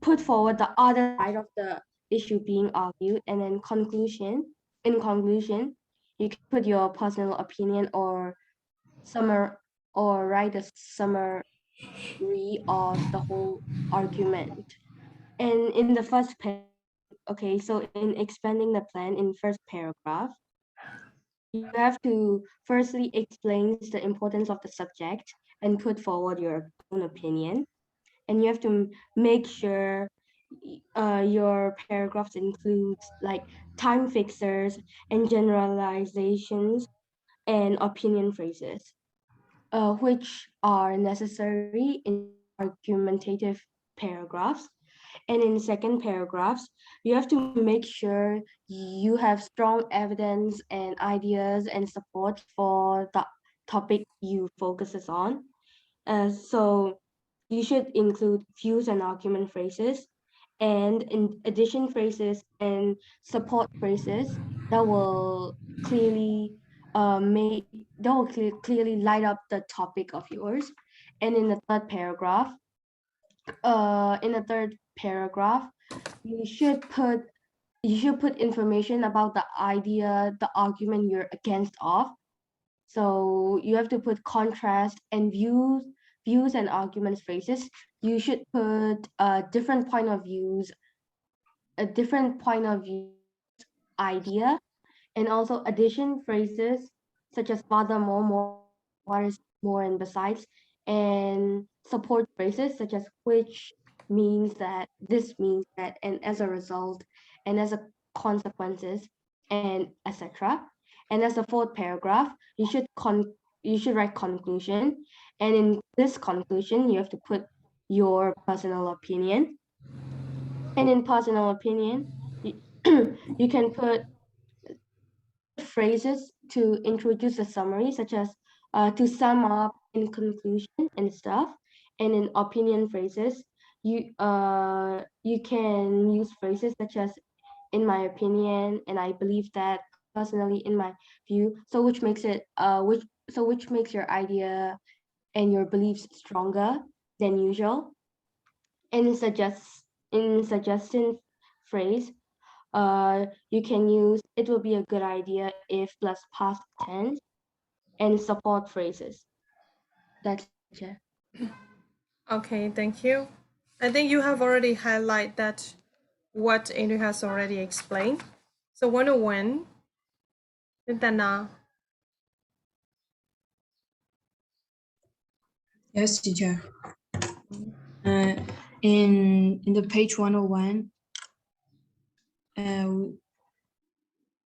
put forward the other side of the issue being argued, and then in conclusion, you can put your personal opinion or summer or write a summary of the whole argument. And in the first okay, so in expanding the plan in first paragraph, you have to firstly explain the importance of the subject and put forward your own opinion. And you have to make sure your paragraphs includes like time fixers and generalizations and opinion phrases, which are necessary in argumentative paragraphs. And in second paragraphs, you have to make sure you have strong evidence and ideas and support for the topic you focuses on. So you should include views and argument phrases, and in addition phrases and support phrases that will clearly clearly light up the topic of yours. And in the third paragraph, you should put information about the idea, the argument you're against of. So you have to put contrast and views and arguments phrases. You should put a different point of view idea, and also addition phrases such as furthermore, more, what is more, and besides, and support phrases such as which means that, this means that, and as a result, and as a consequences, and etc. And as the fourth paragraph, you should write conclusion, and in this conclusion you have to put your personal opinion. And in personal opinion, you, you can put phrases to introduce a summary, such as to sum up, in conclusion, and stuff. And in opinion phrases, you can use phrases such as in my opinion, and I believe that, personally, in my view. So which makes your idea and your beliefs stronger than usual. And in suggestion phrase, you can use it will be a good idea if plus past tense, and support phrases. That's it. Okay, thank you. I think you have already highlighted that what Andrew has already explained. So 101, Nintana. Yes, teacher. In the page 101,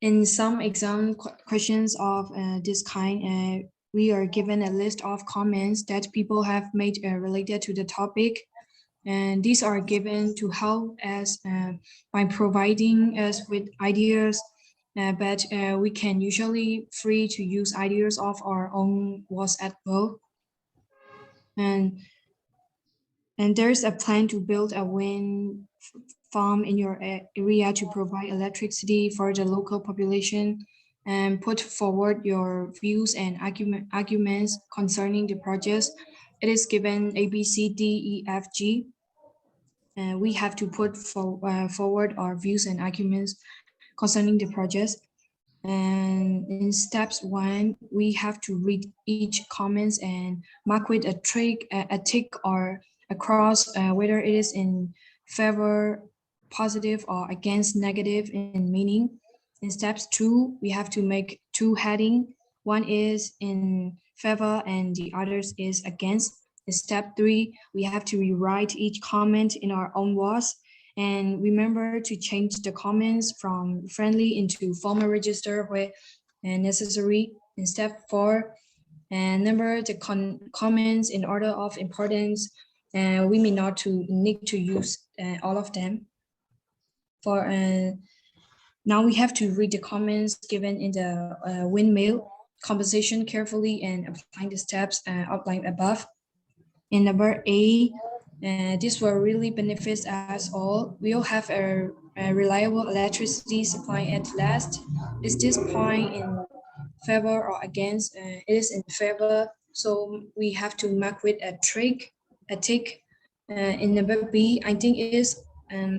in some exam questions of this kind, we are given a list of comments that people have made related to the topic. And these are given to help us by providing us with ideas, but we can usually free to use ideas of our own was at will. And there's a plan to build a wind farm in your area to provide electricity for the local population, and put forward your views and arguments concerning the project. It is given A, B, C, D, E, F, G. We have to put forward our views and arguments concerning the project. And in steps 1, we have to read each comments and mark with a tick or a cross, whether it is in favor, positive, or against, negative in meaning. In steps 2, we have to make 2 heading. One is in favor and the others is against. In step 3, we have to rewrite each comment in our own words. And remember to change the comments from friendly into formal register where necessary. In step 4, and number the comments in order of importance. We may not need to use all of them. For now, we have to read the comments given in the windmill composition carefully and apply the steps outlined above. In number A, this will really benefit us all. We'll have a reliable electricity supply at last. Is this point in favor or against? It is in favor, so we have to mark with a tick. In number B, I think it is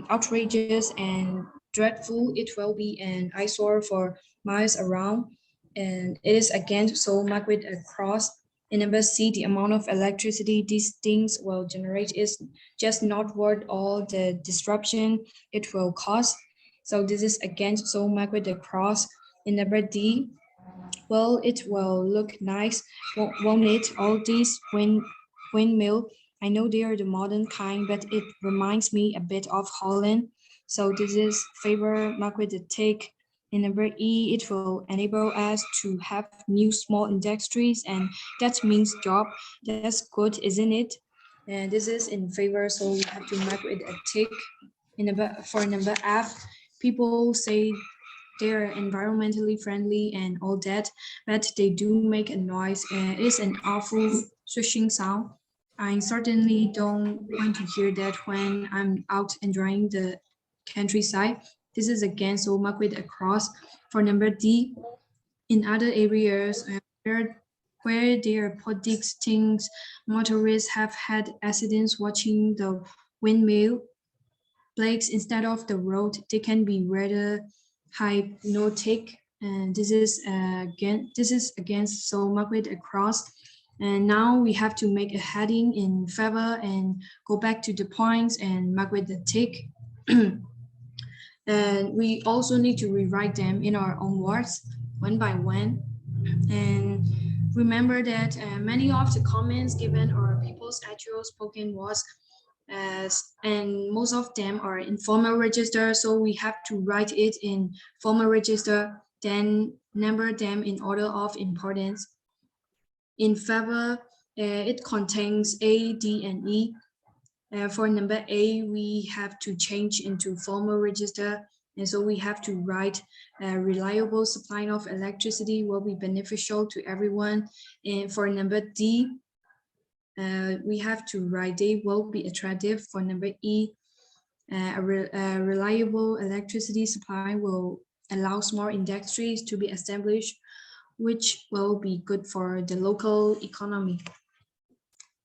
outrageous and dreadful. It will be an eyesore for miles around, and it is against, so mark with a cross. In number C, the amount of electricity these things will generate is just not worth all the disruption it will cause. So this is against, so mark with the cross. In number D, well, it will look nice, won't it? All these windmill, I know they are the modern kind, but it reminds me a bit of Holland. So this is favor, mark with the tick. In number E, it will enable us to have new small industries, and that means job. That's good, isn't it? And this is in favor, so we have to mark with a tick. For number F, people say they're environmentally friendly and all that, but they do make a noise. It's an awful swishing sound. I certainly don't want to hear that when I'm out enjoying the countryside. This is again, so mark with a cross. For number D, in other areas where there are politics, motorists have had accidents watching the windmill blades instead of the road. They can be rather hypnotic, and this is against so Margaret across. And now we have to make a heading in favor and go back to the points and Margaret the tick. And we also need to rewrite them in our own words one by one. And remember that many of the comments given are people's actual spoken words, and most of them are in formal register. So we have to write it in formal register, then number them in order of importance. In favor, it contains A, D, and E. For number A, we have to change into formal register. And so we have to write a reliable supply of electricity will be beneficial to everyone. And for number D, we have to write they will be attractive. For number E, a reliable electricity supply will allow more industries to be established, which will be good for the local economy.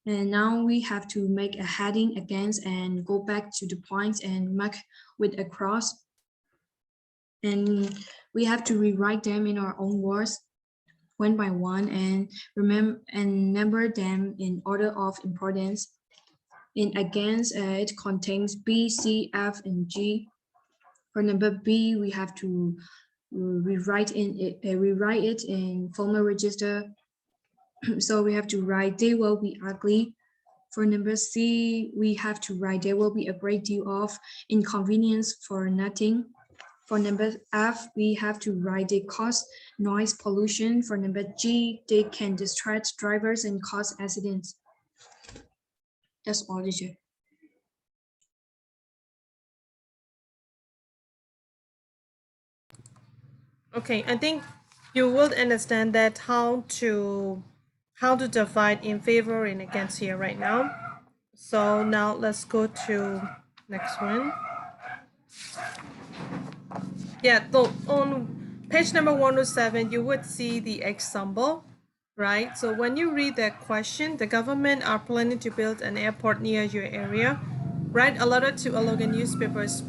And now we have to make a heading against and go back to the points and mark with a cross. And we have to rewrite them in our own words one by one and remember and number them in order of importance. In against, it contains B, C, F, and G. For number B, we have to rewrite it in formal register. So we have to write they will be ugly. For number C, we have to write there will be a great deal of inconvenience for nothing. For number F, we have to write they cause noise pollution. For number G, they can distract drivers and cause accidents. That's all, teacher. Okay, I think you will understand that how to divide in favor and against here right now. So now let's go to next one. Yeah, so on page number 107, you would see the example, right? So when you read that question, the government are planning to build an airport near your area. Write a letter to a local newspapers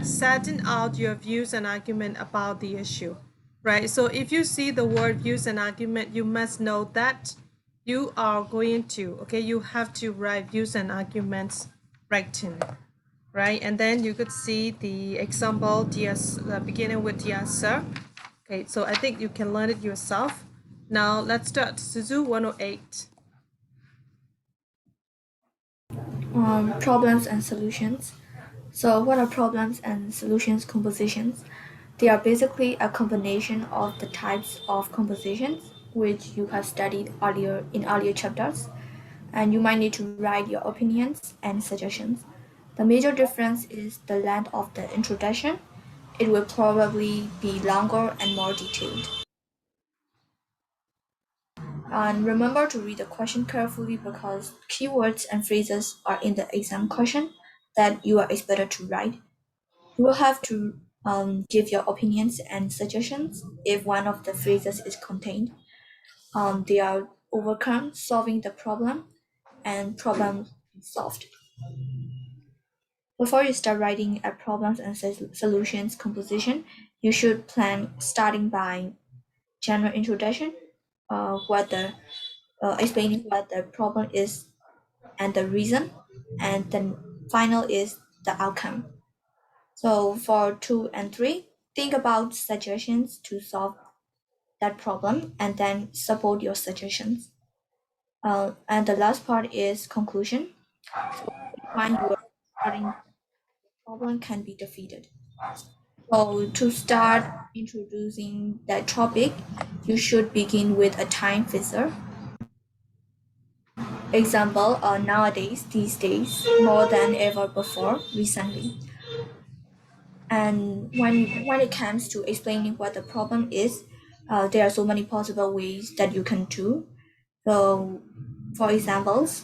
setting out your views and argument about the issue, right? So if you see the word views and argument, you must know that you are going to, okay, you have to write views and arguments written, right? And then you could see the example, beginning with dear sir. Okay, so I think you can learn it yourself. Now let's start. Suzu 108. Problems and solutions. So what are problems and solutions compositions? They are basically a combination of the types of compositions which you have studied earlier in earlier chapters, and you might need to write your opinions and suggestions. The major difference is the length of the introduction. It will probably be longer and more detailed. And remember to read the question carefully because keywords and phrases are in the exam question that you are expected to write. You will have to give your opinions and suggestions if one of the phrases is contained. They are overcome, solving the problem, and problem solved. Before you start writing a problems and solutions composition, you should plan starting by general introduction, explaining what the problem is and the reason, and then final is the outcome. So for 2 and 3, think about suggestions to solve that problem and then support your suggestions. And the last part is conclusion. So find your starting problem can be defeated. So to start introducing that topic, you should begin with a time fixer. Example, nowadays, these days, more than ever before, recently. And when it comes to explaining what the problem is, there are so many possible ways that you can do. So, for examples,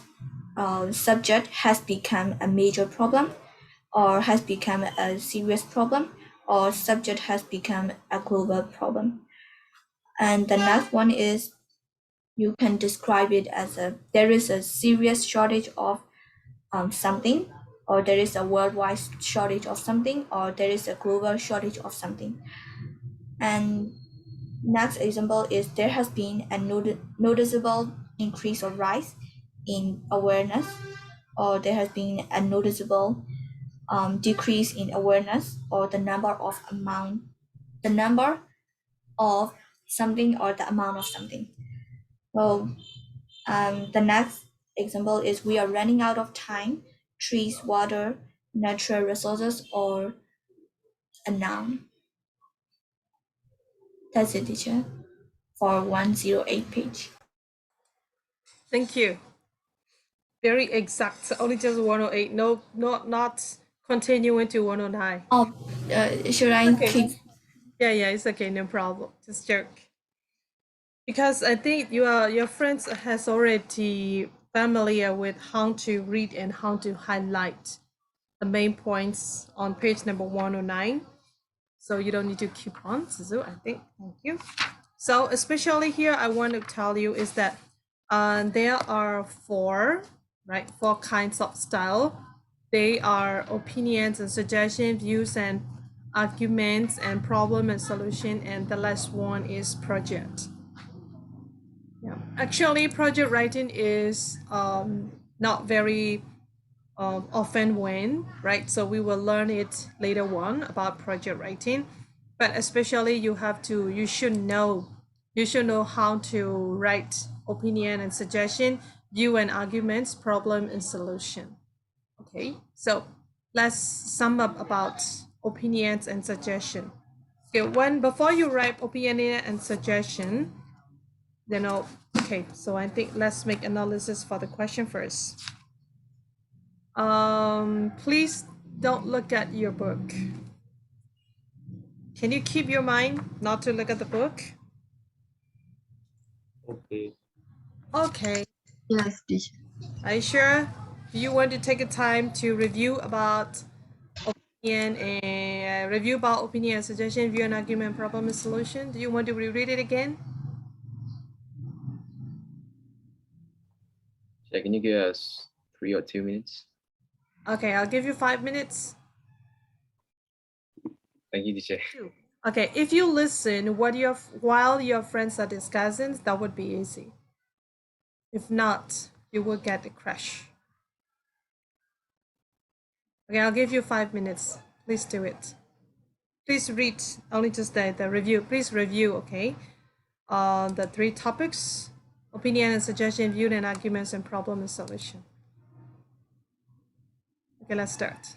subject has become a major problem or has become a serious problem or subject has become a global problem. And the next one is you can describe it as there is a serious shortage of something, or there is a worldwide shortage of something, or there is a global shortage of something. And next example is there has been a noticeable increase or rise in awareness, or there has been a noticeable decrease in awareness, or the number of something, or the amount of something. So the next example is we are running out of time, trees, water, natural resources, or a noun. That's it, teacher, for 108 page. Thank you. Very exact. Only just 108. No, not continuing to 109. Oh, should I Okay. keep? Yeah, it's okay, no problem. Just joke. Because I think your friends has already familiar with how to read and how to highlight the main points on page number 109. So you don't need to keep on, Suzu, I think. Thank you. So especially here, I want to tell you is that there are four kinds of style. They are opinions and suggestions, views and arguments, and problem and solution. And the last one is project. Yeah, actually, project writing is not very often when, right? So we will learn it later on about project writing, but especially you should know how to write opinion and suggestion, view and arguments, problem and solution. Okay, so let's sum up about opinions and suggestion. Okay, before you write opinion and suggestion, okay, so I think let's make analysis for the question first. Please don't look at your book. Can you keep your mind not to look at the book? Okay. Okay. Yes, teacher. Are you sure? Do you want to take a time to review about opinion and suggestion, view and argument, problem and solution? Do you want to reread it again? So can you give us 3 or 2 minutes? Okay, I'll give you 5 minutes. Thank you, teacher. Okay, if you listen while your friends are discussing, that would be easy. If not, you will get the crash. Okay, I'll give you 5 minutes. Please do it. Please read only just the review. Please review, okay? The 3 topics: opinion and suggestion, view and arguments, and problem and solution. Okay, let's start.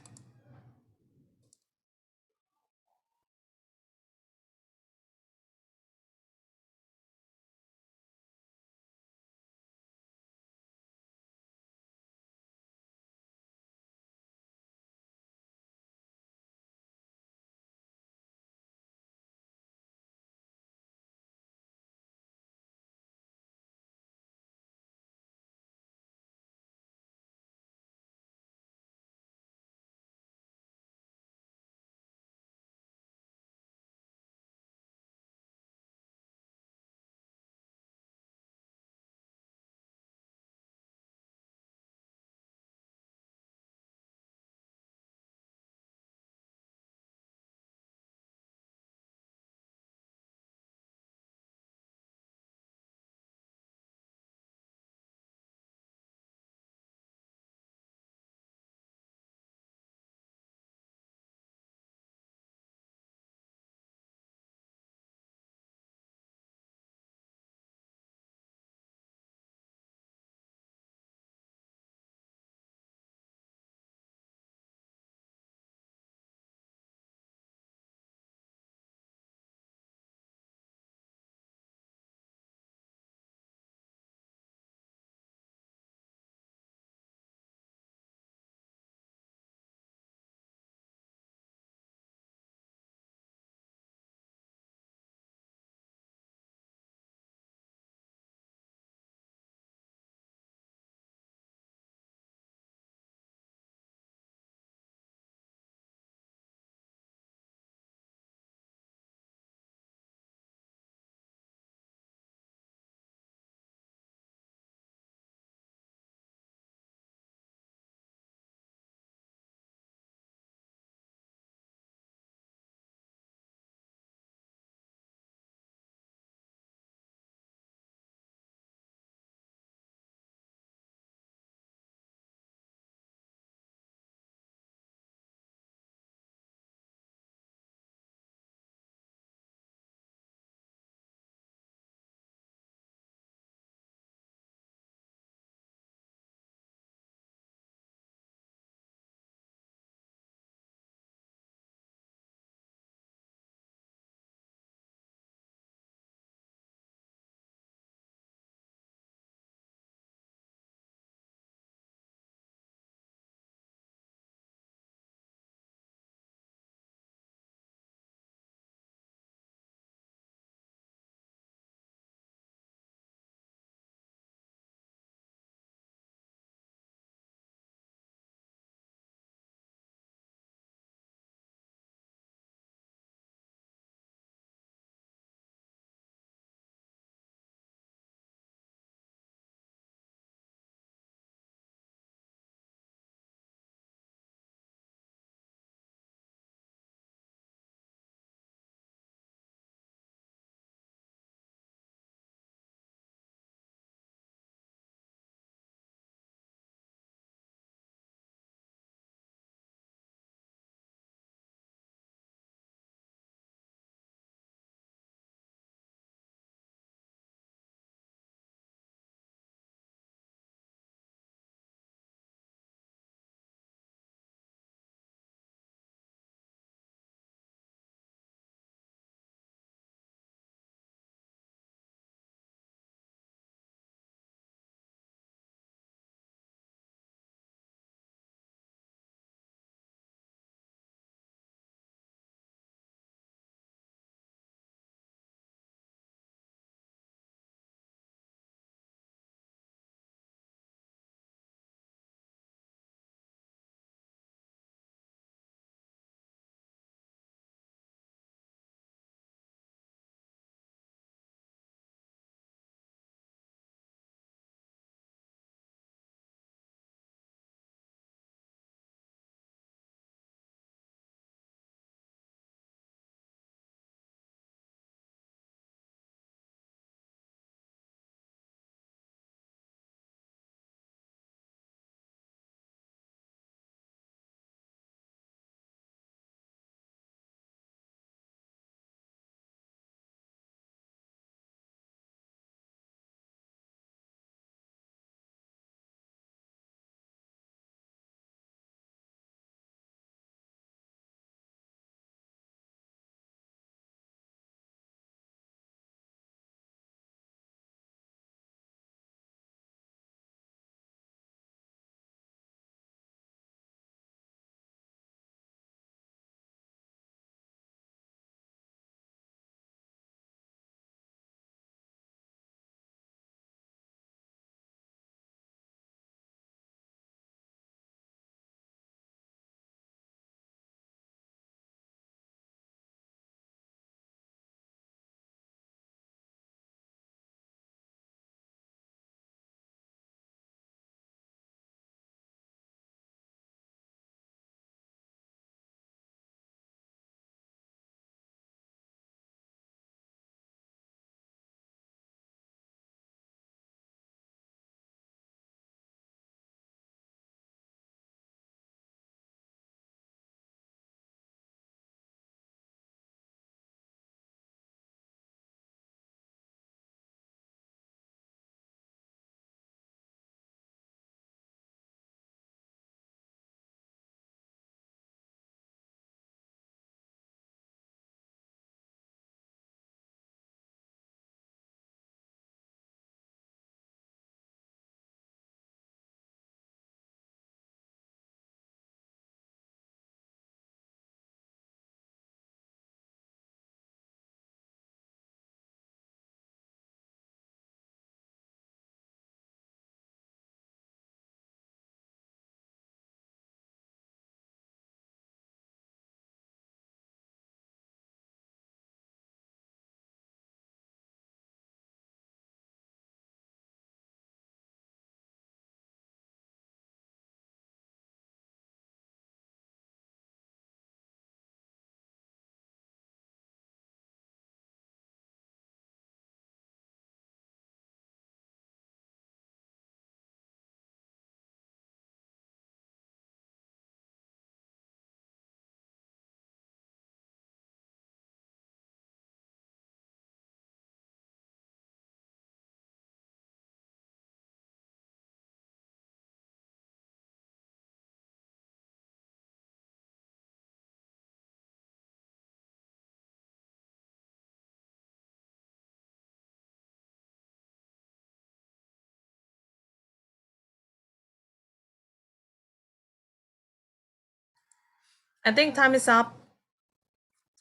I think time is up.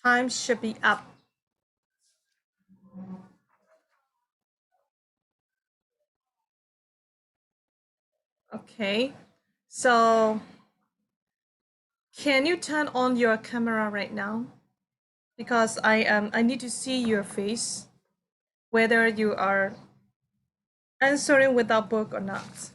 Time should be up. Okay, so can you turn on your camera right now? Because I need to see your face, whether you are answering without book or not.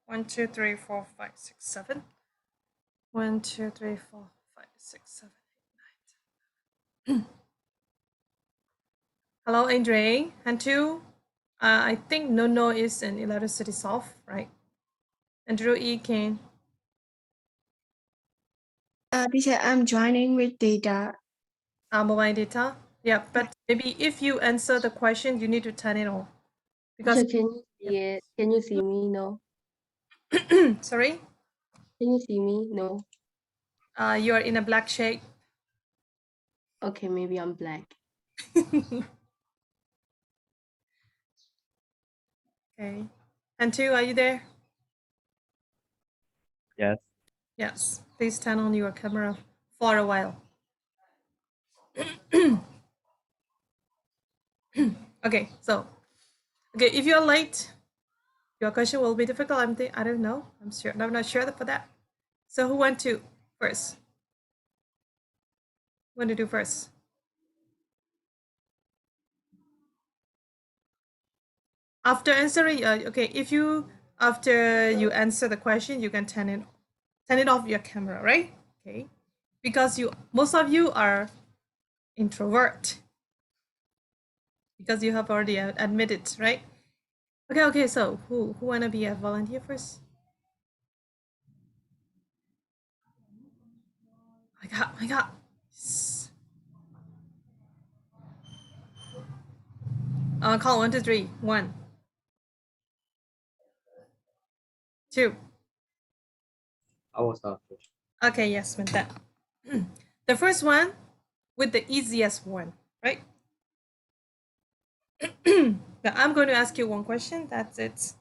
One, two, three, four, five, six, seven. 1, 2, 3, 4, 5, 6, 7, 8, 9, 10. Hello, Andre. And two, I think no is in electricity solve, right? Andrew E. Kane. Teacher, I'm joining with data. Mobile data. Yeah, but maybe if you answer the question, you need to turn it on. Because Teacher, can you see it? Can you see me? No. sorry? Can you see me? No. You are in a black shade. Okay, maybe I'm black. Okay. And two, are you there? Yes. Yes. Please turn on your camera for a while. Okay, so if you're late, your question will be difficult. I don't know. I'm not sure for that. So who want to first? Who want to do first? After answering, okay, if you after you answer the question, you can turn it off your camera, right? Okay, because most of you are introvert because you have already admitted, right? Okay. So who wanna be a volunteer first? My God. Call 1, 2, 3. 1, 2. I will start first. Okay, yes, with that. The first one with the easiest one, right? Now I'm going to ask you one question. That's it.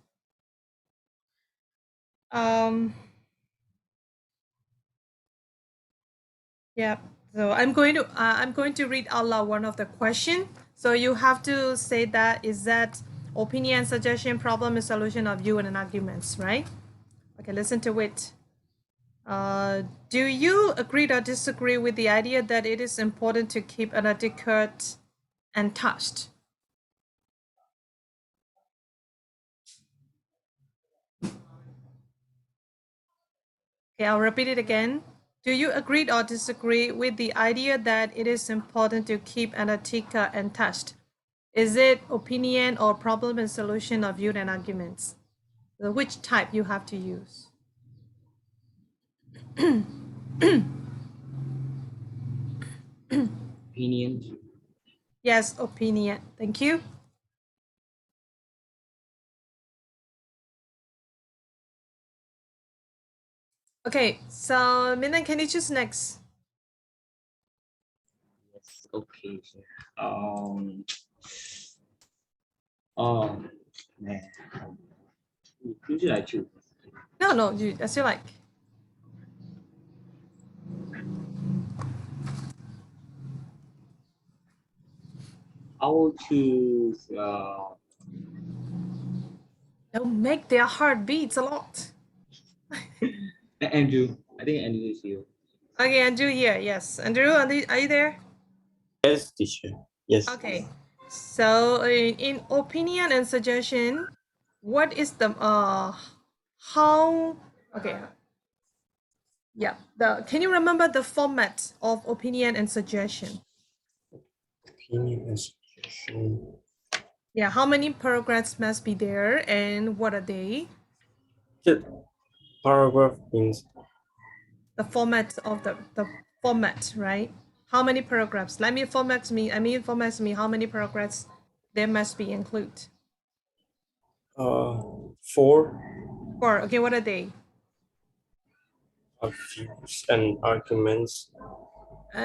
Yeah. So I'm going to read out loud one of the question. So you have to say that is that opinion, suggestion, problem, and solution of you and an arguments, right? Okay, listen to it. Do you agree or disagree with the idea that it is important to keep an etiquette and touched? Okay, I'll repeat it again. Do you agree or disagree with the idea that it is important to keep an etiquette and touched? Is it opinion or problem and solution of viewed and arguments? So which type you have to use? Opinions. Yes, opinion. Thank you. Okay, so Minan, can you choose next? Yes. Okay. Oh man. Who should I choose? No, as you like. I will choose. Don't make their heart beats a lot. Andrew. I think Andrew is here. Okay, Andrew here. Yes, Andrew, are you there? Yes, teacher. Yes. Okay. So in opinion and suggestion, what is the how? Okay. Yeah. Can you remember the format of opinion and suggestion? Opinion and suggestion. Yeah. How many paragraphs must be there, and what are they? The paragraph means The format of the format, right? How many paragraphs? Let me formats me. Formats me. How many paragraphs there must be include? 4 Four. Okay. What are they? views and arguments. No.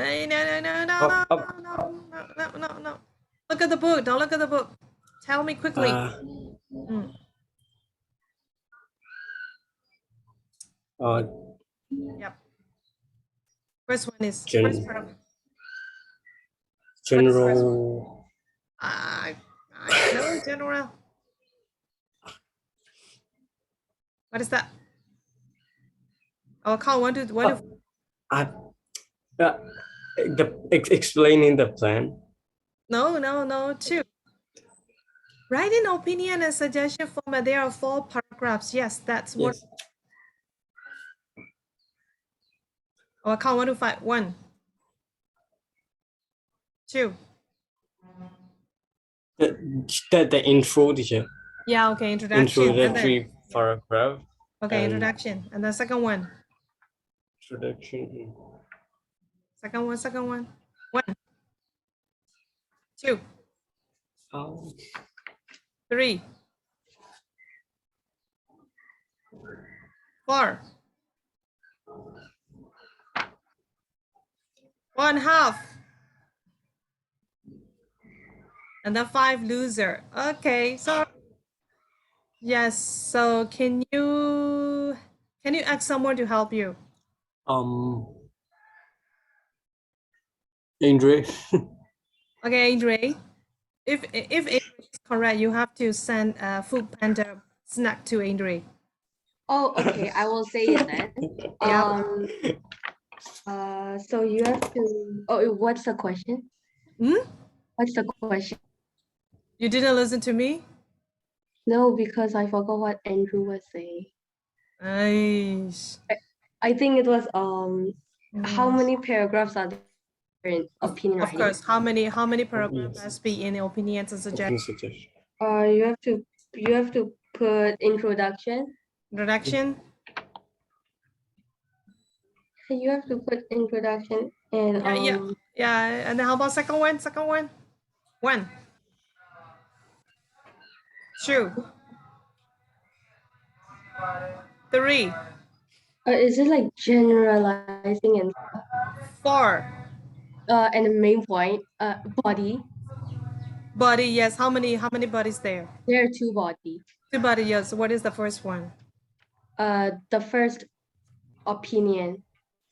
Look at the book. Don't look at the book. Tell me quickly. Yep. First one is first paragraph. General. I know general. What is that? I'll count one to Explaining the plan. No. Two. Write in opinion and suggestion format. There are 4 paragraphs. Yes, that's what. Yes. I'll count 1 to 5. 1, 2. The intro, teacher. Yeah. Okay. Introduction. Introductory paragraph. Okay. Introduction, and the second one. Introduction. Second one. 1, 2, 3, 4. 1/2. And then 5 loser. Okay, so yes, so can you ask someone to help you? Andre. Okay, Andre. If Andre is correct, you have to send a food panda snack to Andre. Oh, okay. I will say it then. So you have to. Oh, what's the question? What's the question? You didn't listen to me? No, because I forgot what Andrew was saying. Nice. I think it was how many paragraphs are there in opinion Of writing? course. How many paragraphs must be in opinions and suggestions? You have to put introduction. Introduction. You have to put introduction and yeah. And then how about second one? 1, 2, 3. Is it like generalizing and 4. And the main point, body. Body, yes. How many bodies there? There are 2 bodies. 2 bodies, yes. What is the first one? The first opinion,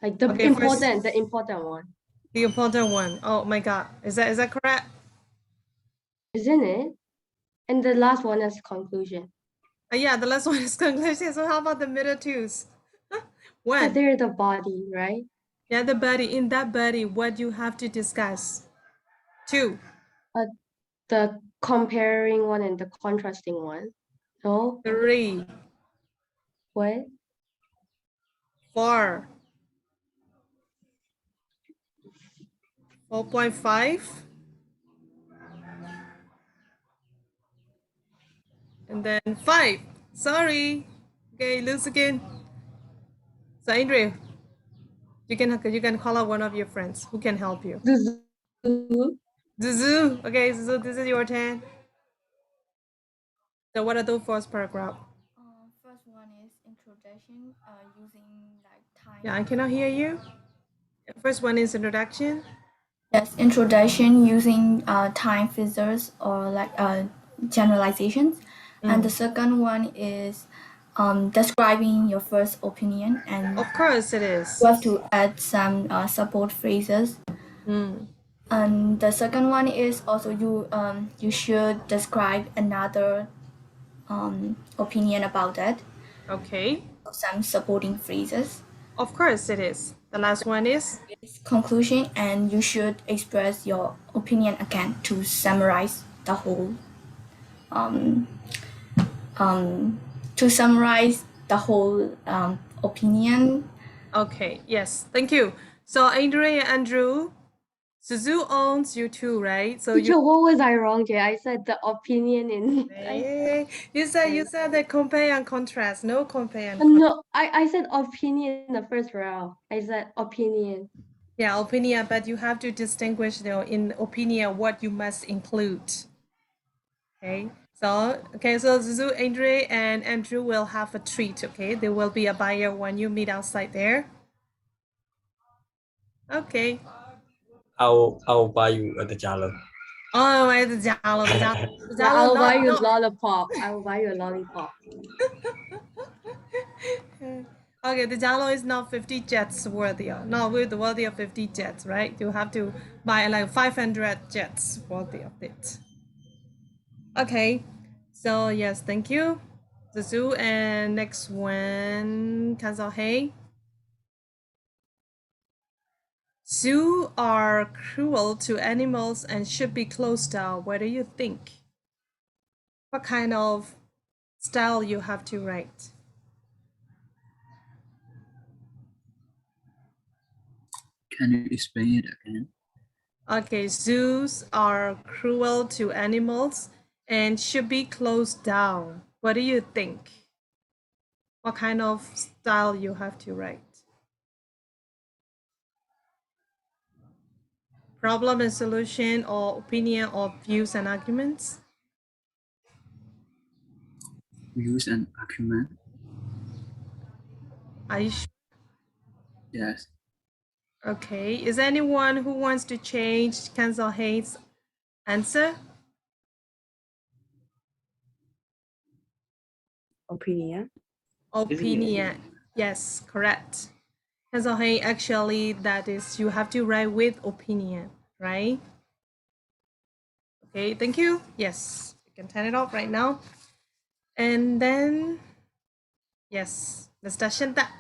like the important one. The important one. Oh my God, is that correct? Isn't it? And the last one is conclusion. Yeah, the last one is conclusion. So how about the middle twos? 1. They're the body, right? Yeah, the body. In that body, what you have to discuss? 2. The comparing one and the contrasting one. No. 3. What? 4. 4.5. And then 5. Sorry. Okay, lose again. So Andrew, you can call out one of your friends who can help you. Zuzu. Okay, Zuzu, this is your turn. So what are those first paragraph? First one is introduction using like time. Yeah, I cannot hear you. First one is introduction. Yes, introduction using time figures or like generalizations. And the second one is describing your first opinion, and of course it is. You have to add some support phrases. And the second one is also you should describe another opinion about that. Okay. Some supporting phrases. Of course it is. The last one is conclusion, and you should express your opinion again to summarize the whole opinion Okay, yes, thank you. So Andre and Andrew, Suzu owns you too, right? So Teacher, you what was I wrong here? I said the opinion in. Hey, you said the compare and contrast. No compare and No, I said opinion in the first round. I said opinion. yeah, opinion, but you have to distinguish, in opinion what you must include. Okay. So Zuzu, Andre, and Andrew will have a treat. Okay, there will be a buyer when you meet outside there. Okay. I'll buy you the jalo. Oh, the jalo, Like, I'll buy you no. lollipop. I will buy you a lollipop. Okay, the jalo is not 50 jets worthy. Not worthy of 50 jets, right? You have to buy like 500 jets worthy of it. Okay, so yes, thank you, Zuzu. And next one, Kanzao. Zoos are cruel to animals and should be closed down. What do you think? What kind of style you have to write? Can you explain it again? Okay, zoos are cruel to animals and should be closed down. What do you think? What kind of style you have to write? Problem and solution, or opinion, or views and arguments? Views and argument. Are you sure? Yes. Okay, is there anyone who wants to change Cancel Hayes' answer? Opinion. Opinion. Yes, correct. Cancel Hayes, actually, that is, you have to write with opinion, right? Okay, thank you. Yes, you can turn it off right now. And then, yes, the session that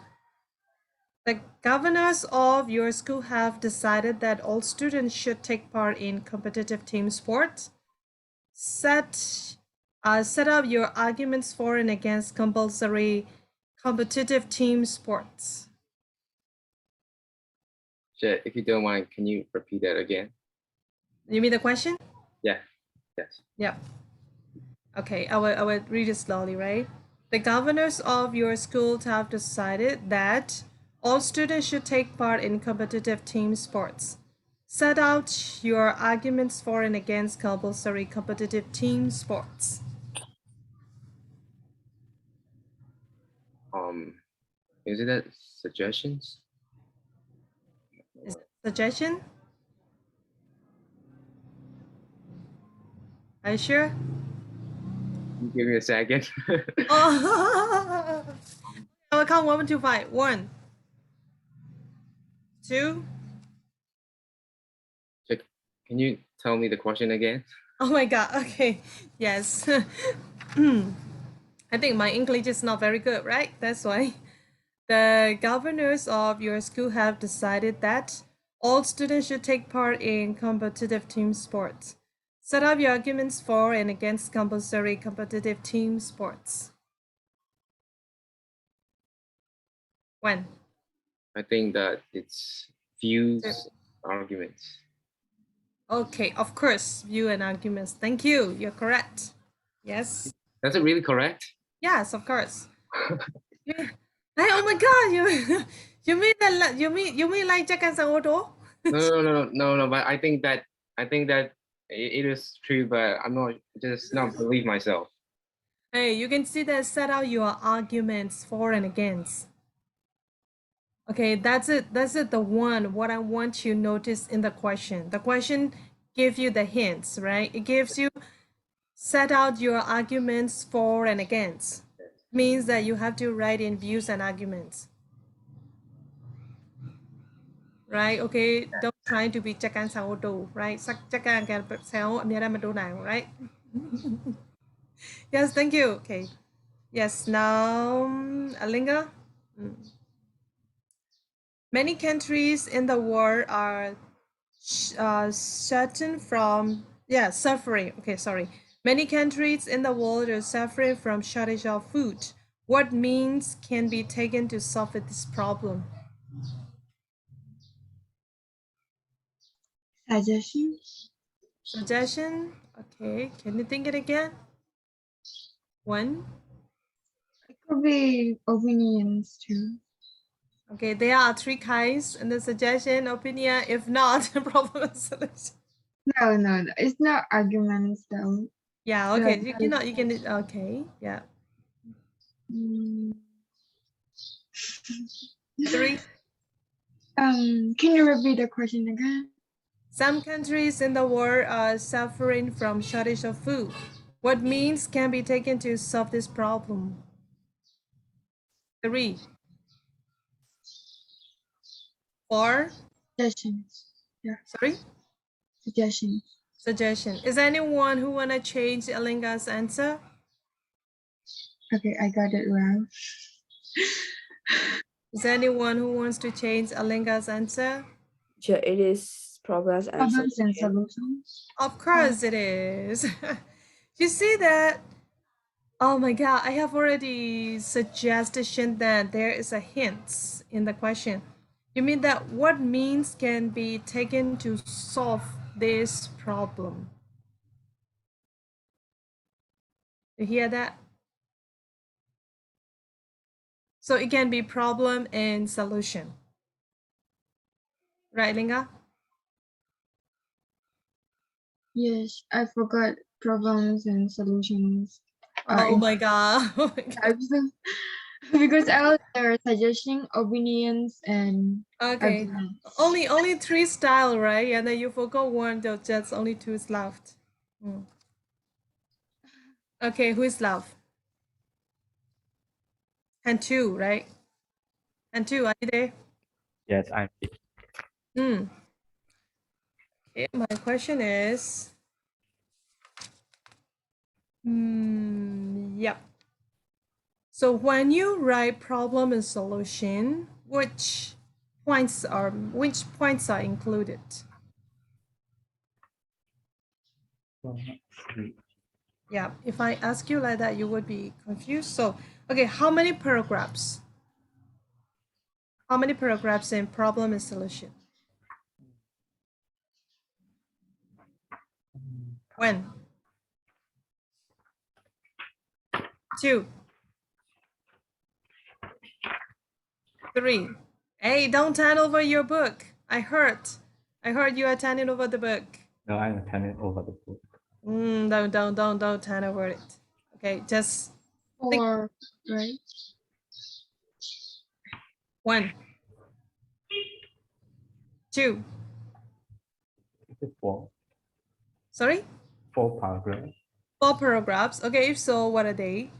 the governors of your school have decided that all students should take part in competitive team sports. Set up your arguments for and against compulsory competitive team sports. Sure, if you don't mind, can you repeat that again? You mean the question? Yeah, yes. Yeah. Okay, I will read it slowly, right? The governors of your school have decided that all students should take part in competitive team sports. Set out your arguments for and against compulsory competitive team sports. Is it that suggestions? Is it a suggestion? Are you sure? Give me a second. Oh, I will count 1, 2, 5. 1, 2. Can you tell me the question again? Oh my God. Okay. Yes. I think my English is not very good, right? That's why. The governors of your school have decided that all students should take part in competitive team sports. Set up your arguments for and against compulsory competitive team sports. When? I think that it's views, arguments. Okay, of course, view and arguments. Thank you. You're correct. Yes. That's it really correct? Yes, of course. Hey, oh my God! You mean that you mean like Jack and Sangoto? No. But I think that it is true, but I'm not believe myself. Hey, you can see that set out your arguments for and against. Okay, that's it. That's it. The one what I want you to notice in the question. The question gives you the hints, right? It gives you set out your arguments for and against. Means that you have to write in views and arguments. Right? Okay, don't try to be chắc ăn sao đủ, right? Chắc ăn cái sao nhớ ra mà đủ nào, right? Yes, thank you. Okay. Yes, now Alinga. Many countries in the world are suffering. Okay, sorry. Many countries in the world are suffering from shortage of food. What means can be taken to solve this problem? Suggestion? Suggestion. Okay, can you think it again? One. It could be opinions too. Okay, there are three kinds in the suggestion, opinion. If not, problem and solution. No, it's not arguments though. Yeah, okay. You can okay, yeah. Mm. Three. Can you repeat the question again? Some countries in the world are suffering from shortage of food. What means can be taken to solve this problem? Three. Four. Suggestions. Yeah. Sorry? Suggestions. Suggestion. Is there anyone who wanna change Alinga's answer? Okay, I got it wrong. Is there anyone who wants to change Alinga's answer? Yeah, it is problems and Problems and solutions. solutions. Of course it is. You see that? Oh my god, I have already suggested that there is a hint in the question. You mean that what means can be taken to solve this problem? You hear that? So it can be problem and solution. Right, Linga? Yes, I forgot problems and solutions. Oh my god. Oh my god. Because there are suggesting opinions and Okay. arguments. Only three style, right? And then you forgot one, though just only two is left. Okay, who is left? And two, right? And two, are you there? Yes, I'm Okay, my question is, yep. So when you write problem and solution, which points are included? Yeah, if I ask you like that, you would be confused. So, okay, how many paragraphs? How many paragraphs in problem and solution? When? Two. Three. Hey, don't turn over your book. I heard you are turning over the book. No, I'm turning over the book. Don't turn over it. Okay, just think. Four, right? One. Two. Four. Sorry? 4 paragraphs. 4 paragraphs. Okay, if so, what are they?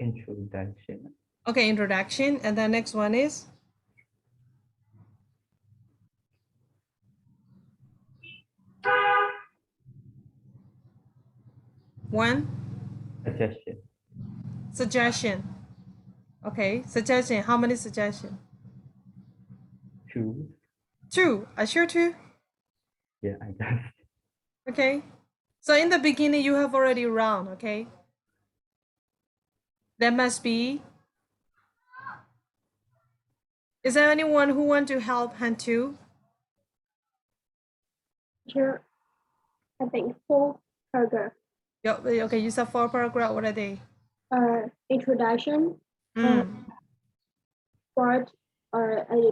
Introduction. Okay, introduction. And the next one is? One? Suggestion. Suggestion. Okay, suggestion. How many suggestions? 2. 2. Are sure 2? Yeah, I guess. Okay. So in the beginning, you have already run, okay? There must be. Is there anyone who want to help hand 2? Sure. I think 4 paragraph. Okay, you said 4 paragraph. What are they? Introduction. Part.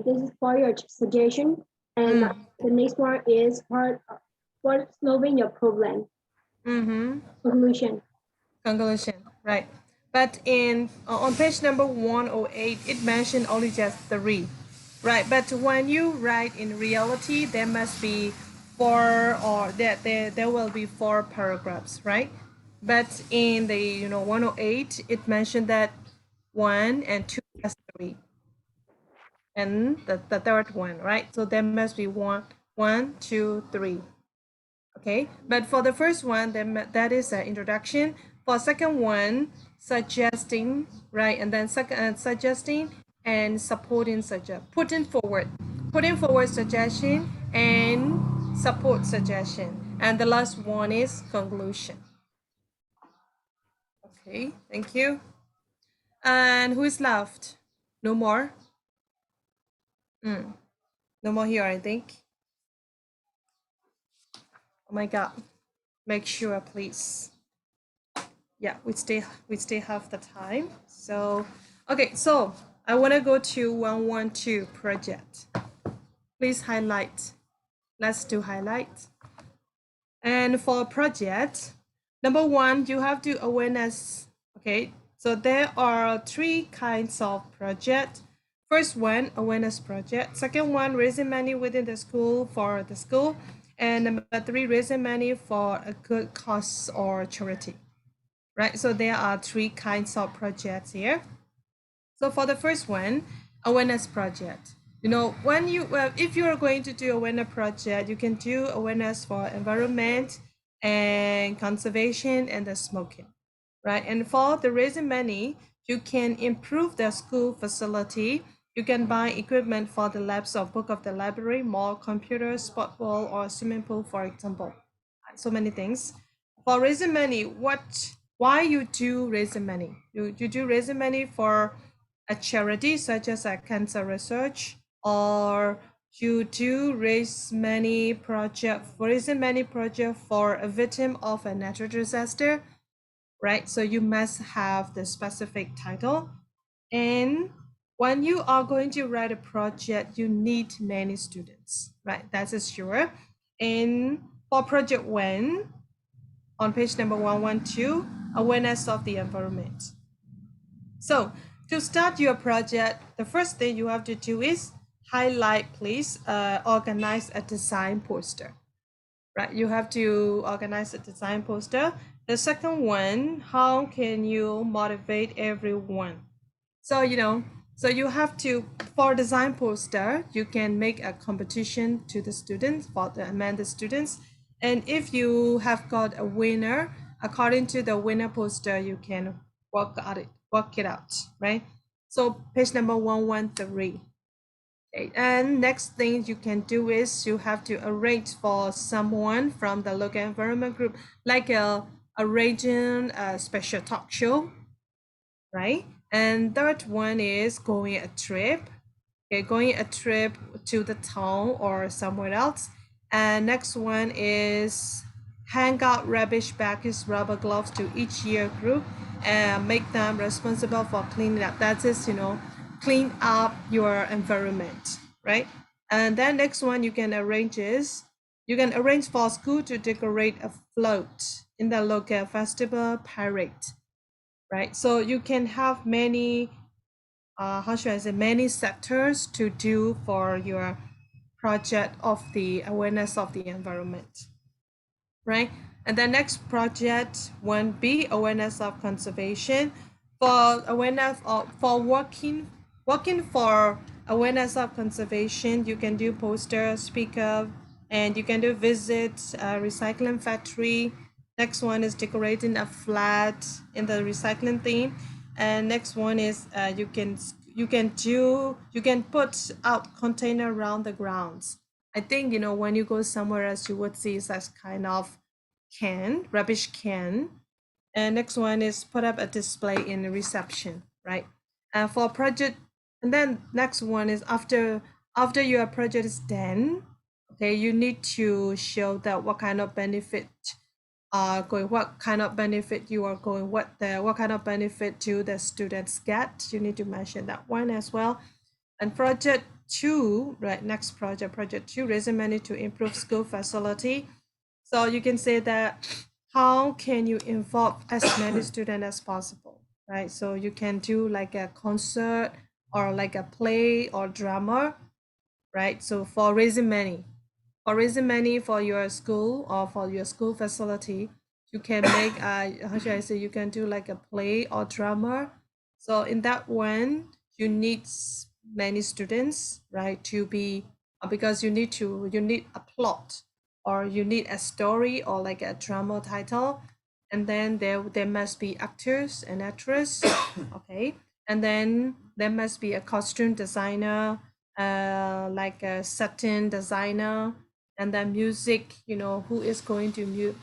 This is for your suggestion, and the next one is part for solving your problem. Conclusion. Conclusion, right? But in on page number 108, it mentioned only just 3, right? But when you write in reality, there must be 4, or there will be 4 paragraphs, right? But in the 108, it mentioned that 1 and 2 has 3, and the third one, right? So there must be 1, 2, 3. Okay, but for the first one, that is an introduction. For second one, suggesting, right? And then second, suggesting and supporting, putting forward suggestion and support suggestion. And the last one is conclusion. Okay, thank you. And who is left? No more? No more here, I think. Oh my God. Make sure, please. Yeah, we still have the time. So, okay, so I want to go to 112 project. Please highlight. Let's do highlight. And for project, number one, you have to awareness. Okay, so there are three kinds of project. First one, awareness project. Second one, raising money within the school for the school. And number three, raising money for a good cause or charity. Right, so there are three kinds of projects here. So for the first one, awareness project. You know, when you if you are going to do awareness project, you can do awareness for environment and conservation and the smoking, right? And for the raising money, you can improve the school facility. You can buy equipment for the labs or book of the library, more computers, sport ball, or swimming pool, for example. So many things. For raising money, why you do raising money? You do raising money for a charity such as a cancer research, or you do raise many project for raising many project for a victim of a natural disaster, right? So you must have the specific title. And when you are going to write a project, you need many students, right? That is sure. And for project one, on page number 112, awareness of the environment. So to start your project, the first thing you have to do is highlight, please, organize a design poster, right? You have to organize a design poster. The second one, how can you motivate everyone? So, so you have to, for design poster, you can make a competition to the students, among the students. And if you have got a winner, according to the winner poster, you can work it out, right? So page number 113. Okay, and next thing you can do is you have to arrange for someone from the local environment group, like arranging a special talk show, right? And third one is going a trip. Okay, going a trip to the town or somewhere else. And next one is hang out rubbish bags, rubber gloves to each year group and make them responsible for cleaning up. That is, clean up your environment, right? And then next one you can arrange for school to decorate a float in the local festival parade, right? So you can have many, how should I say, many sectors to do for your project of the awareness of the environment, right? And the next project, 1B, awareness of conservation. For awareness of, for working for awareness of conservation, you can do poster, speaker, and you can do visit a recycling factory. Next one is decorating a flat in the recycling theme. And next one is you can put out container around the grounds. I think, when you go somewhere else, you would see such kind of rubbish can. And next one is put up a display in the reception, right? For project, and then next one is after your project is done, okay, you need to show that what kind of benefit what kind of benefit do the students get. You need to mention that one as well. And project two, right? Next project two, raising money to improve school facility. So you can say that how can you involve as many students as possible, right? So you can do like a concert or like a play or drama, right? So for raising money for your school or for your school facility, you can make how should I say, you can do like a play or drama. So in that one, you need many students, right, to be because you need a plot, or you need a story or like a drama title, and then there must be actors and actress, okay, and then there must be a costume designer, like a setting designer, and then music, who is going to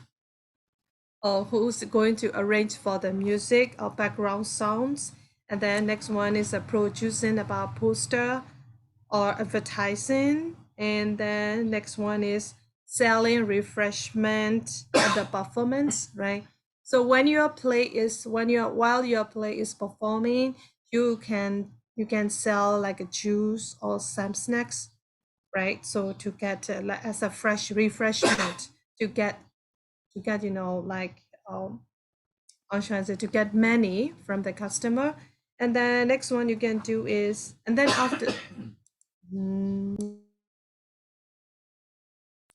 or who's going to arrange for the music or background sounds. And then next one is a producing about poster or advertising. And then next one is selling refreshment at the performance, right? So when your play is while your play is performing, you can sell like a juice or some snacks, right? So to get like as a fresh refreshment to get like to get money from the customer. And then next one you can do is, and then after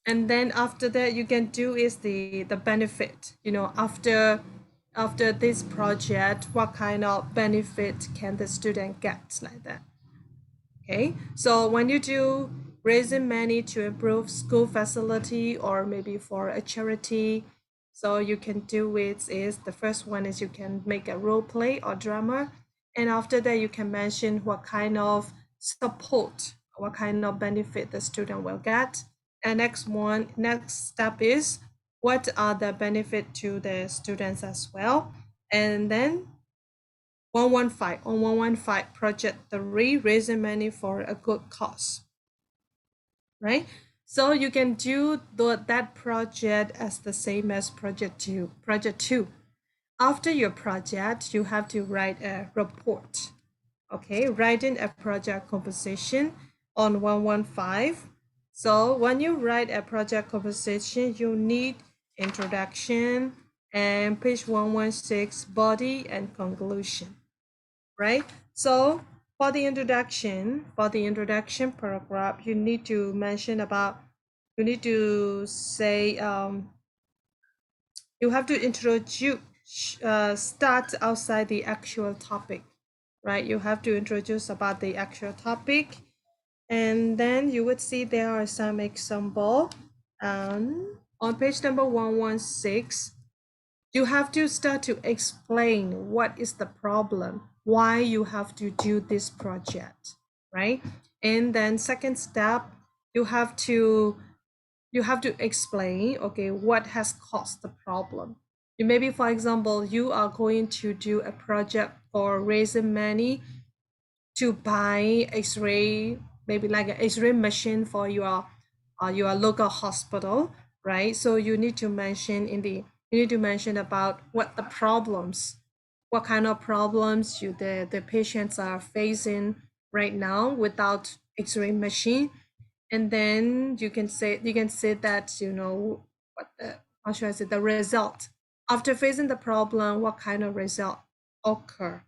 and then after that you can do is the benefit, after this project, what kind of benefit can the student get, like that. Okay, so when you do raising money to improve school facility or maybe for a charity, so you can do it is the first one is you can make a role play or drama, and after that you can mention what kind of support, what kind of benefit the student will get. And next step is what are the benefit to the students as well. And then 115 project 3, raising money for a good cause, right? So you can do that project as the same as project 2. After your project, you have to write a report. Okay, writing a project composition on 115. So when you write a project composition, you need introduction and page 116 body and conclusion, right? So for the introduction paragraph, you need to mention about, you need to say, you have to introduce, start outside the actual topic, right? You have to introduce about the actual topic, and then you would see there are some example. On page number 116, you have to start to explain what is the problem, why you have to do this project, right? And then second step, you have to explain, okay, what has caused the problem. Maybe, for example, you are going to do a project for raising money to buy X-ray, maybe like an X-ray machine for your local hospital, right? So you need to mention about what the problems, what kind of problems the patients are facing right now without X-ray machine. And then you can say that, what the, how should I say, the result after facing the problem, what kind of result occur,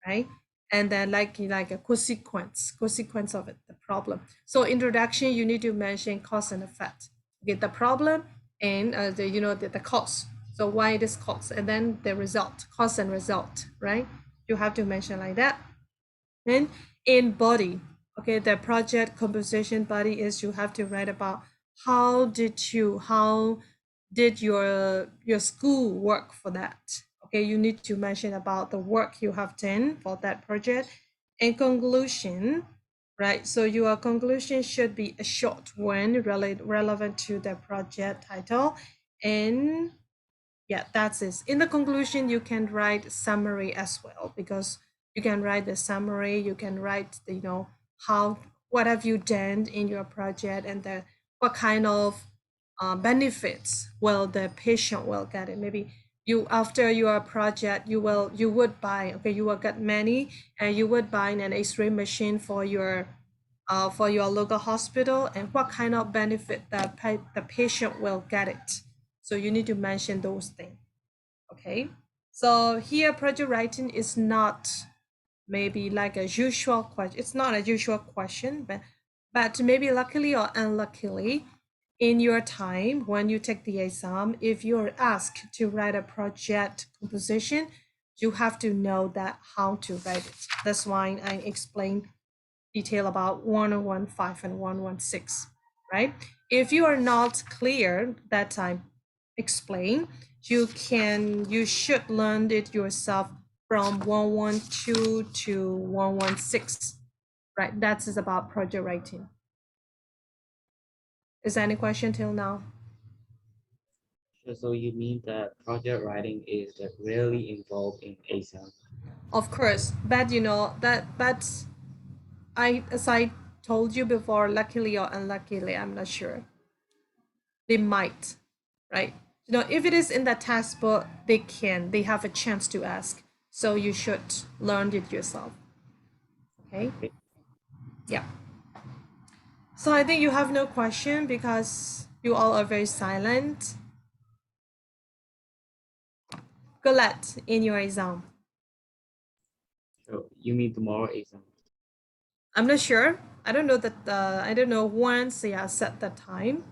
right? And then like a consequence of it, the problem. So introduction, you need to mention cause and effect, okay, the problem and the cause. So why this cause, and then the result, cause and result, right? You have to mention like that. Then in body, okay, the project composition body is, you have to write about how did your school work for that. Okay, you need to mention about the work you have done for that project. And conclusion, right? So your conclusion should be a short one, relevant to the project title. And yeah, that's it. In the conclusion, you can write summary as well, because you can write the summary, you can write the, how, what have you done in your project, and the what kind of benefits will the patient will get it. Maybe you, after your project, you would buy, okay, you will get money, and you would buy an X-ray machine for your local hospital, and what kind of benefit the patient will get it. So you need to mention those things. Okay, so here project writing is not maybe like a usual question. It's not a usual question, but maybe luckily or unluckily, in your time when you take the exam, if you're asked to write a project composition, you have to know that how to write it. That's why I explained detail about 115 and 116, right? If you are not clear that time, explain, you should learn it yourself from 112 to 116, right? That is about project writing. Is there any question till now? So you mean that project writing is like really involved in exam? Of course, but as I told you before, luckily or unluckily, I'm not sure. They might, right? You know, if it is in the textbook, they have a chance to ask. So you should learn it yourself. Okay? Yeah. So I think you have no question because you all are very silent. Good luck in your exam. So you mean tomorrow exam? I'm not sure. I don't know that. I don't know once they are set the time.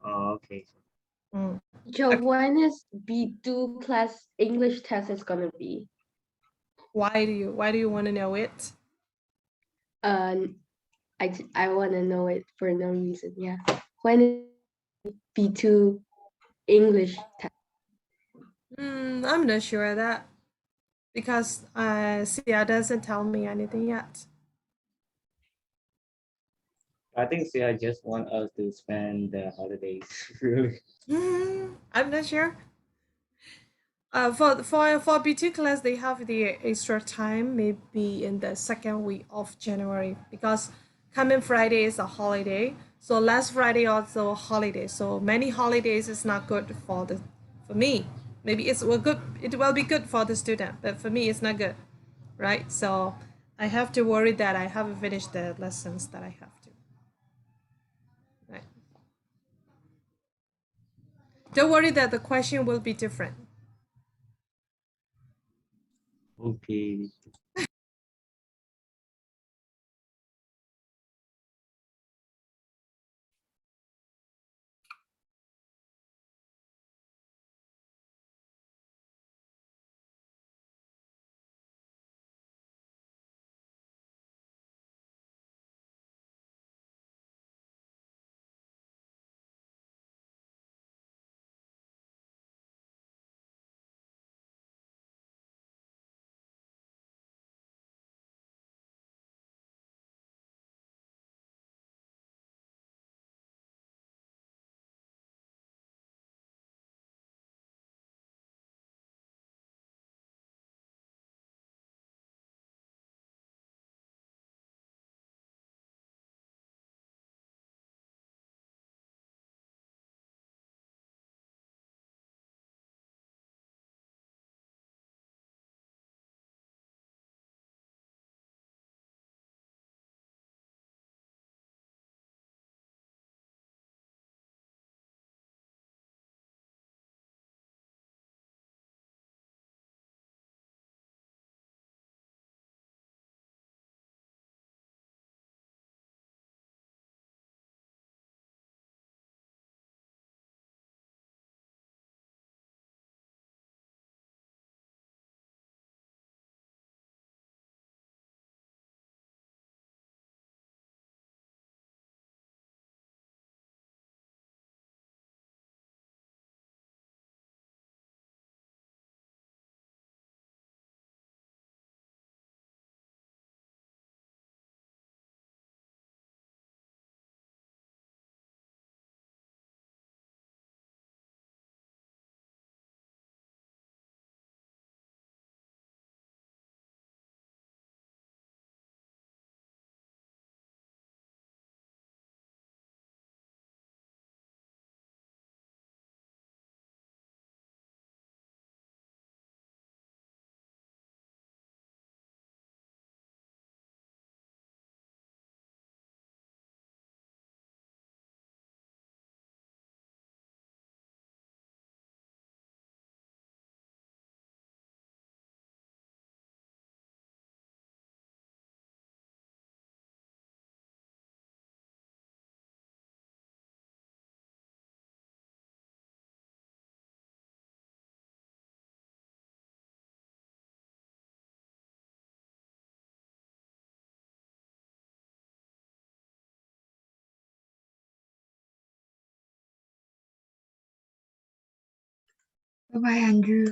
Oh, okay. Mm. Joe, when is B2 class English test is gonna be? Why do you want to know it? I want to know it for no reason. Yeah. When is B2 English test? I'm not sure of that because Sia doesn't tell me anything yet. I think Sia just want us to spend the holidays. Really? I'm not sure. For B2 class, they have the extra time maybe in the second week of January because coming Friday is a holiday. So last Friday also a holiday. So many holidays is not good for me. Maybe it will be good for the student, but for me it's not good, right? So I have to worry that I haven't finished the lessons that I have to. Right. Don't worry that the question will be different. Okay. Bye-bye, Andrew.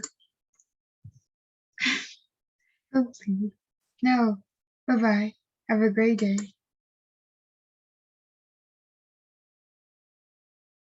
Oh, please. No. Bye-bye. Have a great day.